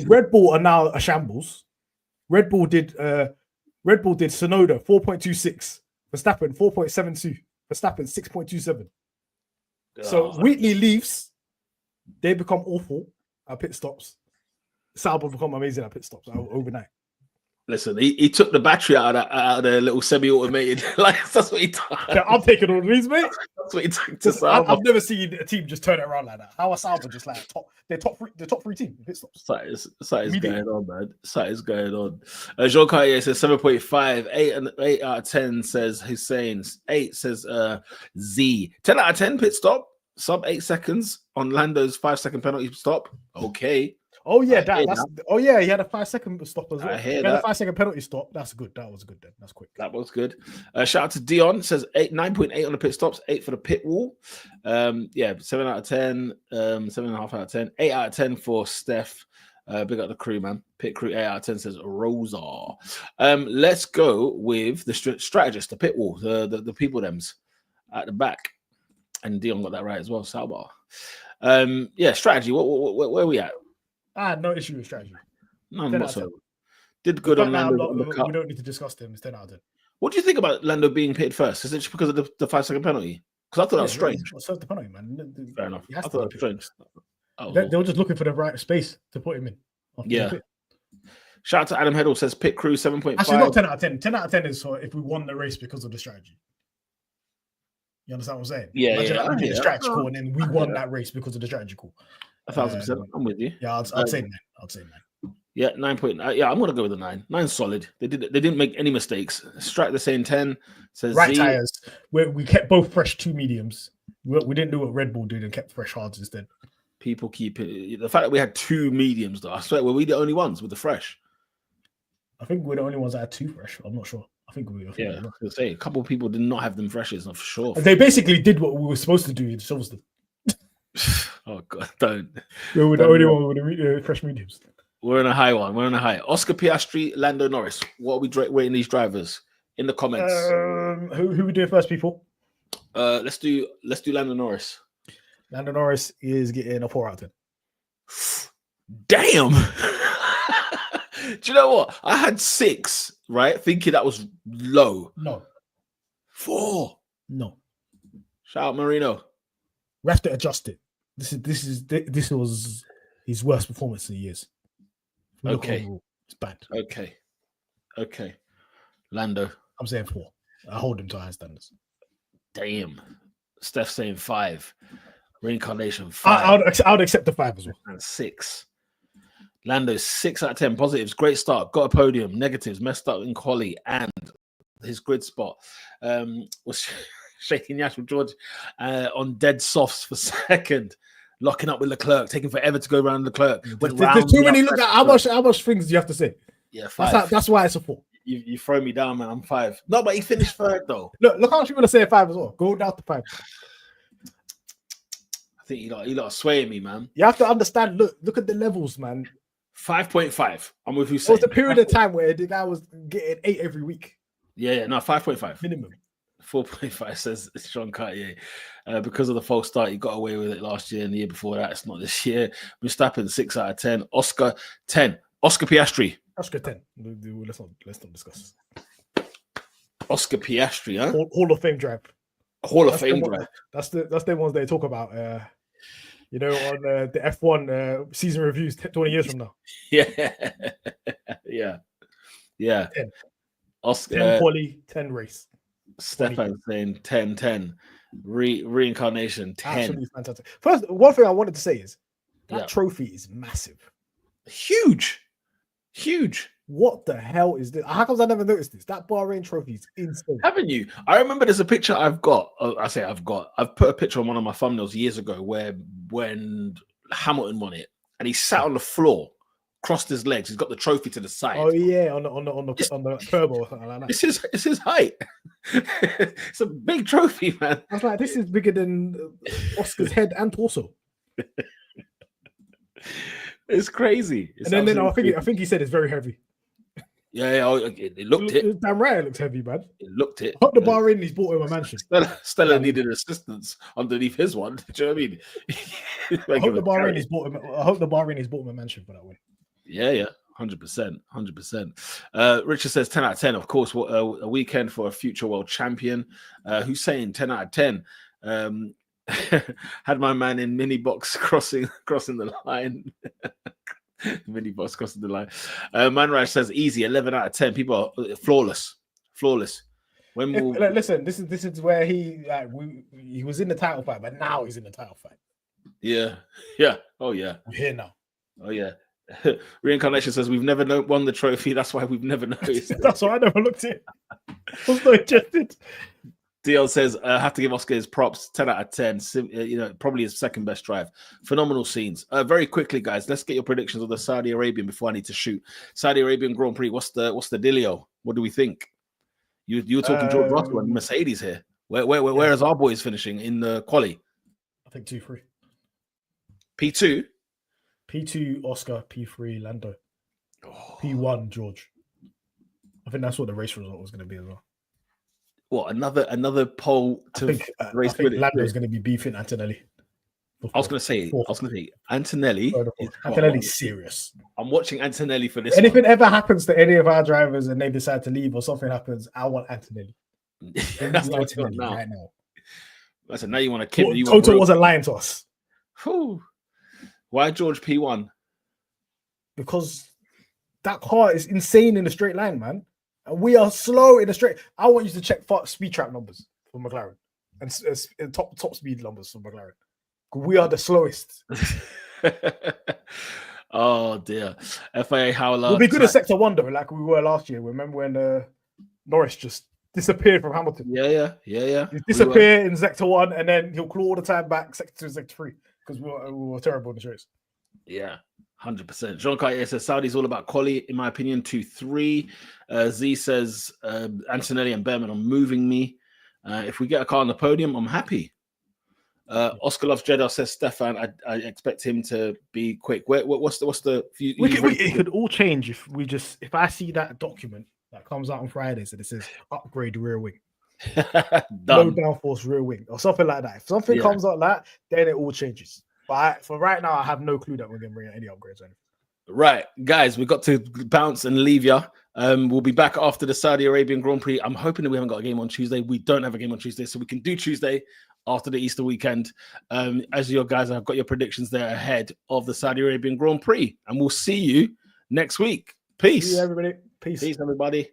Red Bull are now a shambles. Red Bull did Sonoda 4.26, Verstappen 4.72, Verstappen 6.27. So Wheatley leaves, they become awful at pit stops. Sauber become amazing at pit stops overnight. Listen, he took the battery out of the little semi-automated. Like that's what he done. Yeah, I'm taking all these, mate. That's what he took to Sauber. I've never seen a team just turn it around like that. How are Sauber just like the top three team in pit stops? That is going on, man. That is going on. Jean Cartier says 7.5. 8 out of 10 says Hussein. 8 says Z. 10 out of 10 pit stop. Sub 8 seconds on Lando's 5-second penalty stop. Okay. Oh yeah, he had a 5-second stop as well. He had a 5-second penalty stop. That's good. That was good then. That's quick. That was good. Shout out to Dion. Says 9.8 on the pit stops, 8 for the pit wall. 7 out of 10, 7.5 out of 10, 8 out of 10 for Steph. Big up the crew, man. Pit crew 8 out of 10 says Rosa. Let's go with the strategist, the pit wall, the people thems at the back. And Dion got that right as well. Sauber. Strategy. Where are we at? I had no issue with strategy. None whatsoever. Did good on Lando. We don't need to discuss them. It's 10 out of 10. What do you think about Lando being pitted first? Is it just because of the 5-second penalty? Because I thought that was strange. So the penalty, man. Fair enough. I thought that was strange. They were just looking for the right space to put him in. Yeah. Shout out to Adam Heddle, says pit crew 7.5. Actually, not 10 out of 10. 10 out of 10 is for if we won the race because of the strategy. You understand what I'm saying? Yeah. We did the strategy call and then we won that race because of the strategy call. 1,000%. I'm with you. Yeah, I'd say 9. Yeah, 9. Yeah, I'm gonna go with a 9. 9's solid. They didn't make any mistakes. Strat the same 10. Says right tires. We kept both fresh 2 mediums. We didn't do what Red Bull did and kept fresh hards instead. People keep it. The fact that we had 2 mediums, though, I swear, were we the only ones with the fresh? I think we're the only ones that had 2 fresh. I'm not sure. I think we were. Yeah, I was gonna say a couple of people did not have them freshes, not for sure. They basically did what we were supposed to do in Silverstone. Oh God, don't. We were the only one with the fresh mediums. We're in a high one. We're in a high. Oscar Piastri, Lando Norris. What are we rating these drivers in the comments? Who we doing first, people? Let's do Lando Norris. Lando Norris is getting a 4 out of 10. Damn. Do you know what? I had 6, right? Thinking that was low. No. 4. No. Shout out Marino. We have to adjust it. This was his worst performance in years. Okay. It's bad. Okay. Lando. I'm saying 4. I hold him to high standards. Damn. Steph saying 5. Reincarnation 5. I would accept the 5 as well. And 6. Lando 6 out of 10. Positives, great start, got a podium. Negatives, messed up in quali and his grid spot. Was shaking Yash with George on dead softs for second. Locking up with Leclerc, taking forever to go around Leclerc. There's too many. Look at how much things do you have to say? Yeah, 5. That's why it's a 4. You throw me down, man. I'm 5. No, but he finished 3rd though. Look how much you want to say 5 as well. Go down to 5. I think he lot swaying me, man. You have to understand. Look at the levels, man. 5.5. I'm with you. It was a period of time where the guy was getting 8 every week. Yeah, no, 5.5 minimum. 4.5 says Sean Cartier. Because of the false start, he got away with it last year and the year before that. It's not this year. Verstappen 6 out of 10. Oscar 10. Oscar Piastri. Oscar 10. Let's not discuss. Oscar Piastri, huh? Hall of Fame drive. Hall of Fame drive. That's the ones they talk about. On the F1 season reviews 20 years from now. Yeah. 10. Oscar 10 quali, 10 race. Stefan saying 10. Reincarnation 10. Absolutely fantastic. First, one thing I wanted to say is that trophy is massive. Huge. what the hell is this? How come I never noticed this? That Bahrain trophy is insane. Haven't you? I remember there's a picture I've got. I've put a picture on one of my thumbnails years ago where when Hamilton won it and he sat on the floor, crossed his legs. He's got the trophy to the side. Oh yeah, on the turbo or something like that. It's his height. It's a big trophy, man. I was like, this is bigger than Oscar's head and torso. It's crazy. It's and then I think he said it's very heavy. Yeah, it looked it. Damn right, it looks heavy, man. It looked it. I hope the Bahrain he's bought him a mansion. Stella needed assistance underneath his one. Do you know what I mean? I hope the Bahrain he's bought him a mansion for that one. Yeah, 100%. Richard says 10 out of 10. Of course, what a weekend for a future world champion. Hussein 10 out of 10. Had my man in mini box crossing the line. Mini box crossing the line. Manraj says easy 11 out of 10. People are flawless. Listen, this is where he was in the title fight, but now he's in the title fight. Yeah. Oh yeah. We're here now. Oh yeah. Reincarnation says we've never won the trophy. That's why we've never noticed. That's why I never looked at it. I was not interested. DL says, I have to give Oscar his props, 10 out of 10. Probably his second best drive. Phenomenal scenes. Very quickly, guys, let's get your predictions of the Saudi Arabian before I need to shoot. Saudi Arabian Grand Prix, what's the dealio? What do we think? You were talking George Russell and Mercedes here. Where is our boys finishing in the quali? I think 2-3. P2? P2 Oscar, P3 Lando. P1 George. I think that's what the race result was going to be as well. What, another pole to race? I think Lando is going to be beefing Antonelli. I was going to say Antonelli. Antonelli's serious. I'm watching Antonelli for this. Anything ever happens to any of our drivers and they decide to leave or something happens, I want Antonelli. That's Antonelli now. right now. Listen, now you want to kill. Toto wasn't lying to us. Whew. Why George P1? Because that car is insane in the straight line, man. And we are slow in the straight. I want you to check speed trap numbers for McLaren and top speed numbers for McLaren. We are the slowest. Oh dear. FIA Howler. We'll be good at Sector 1 though, like we were last year. Remember when Norris just disappeared from Hamilton? Yeah. He disappeared in Sector 1 and then he'll claw all the time back Sector 2 and Sector 3 because we were terrible in the shows. Yeah. 100%. Jean Cartier says Saudi's all about quality, in my opinion. 2-3. Z says Antonelli and Behrman are moving me. If we get a car on the podium, I'm happy. Oscar loves Jeddah says Stefan. I expect him to be quick. What's the? It could all change if I see that document that comes out on Friday that it says upgrade rear wing, low downforce rear wing, or something like that. If something comes out like that, then it all changes. But for right now, I have no clue that we're going to bring any upgrades or anything. Right, guys, we've got to bounce and leave you. We'll be back after the Saudi Arabian Grand Prix. I'm hoping that we haven't got a game on Tuesday. We don't have a game on Tuesday, so we can do Tuesday after the Easter weekend. As your guys have got your predictions there ahead of the Saudi Arabian Grand Prix. And we'll see you next week. Peace. See you, everybody. Peace. Peace, everybody.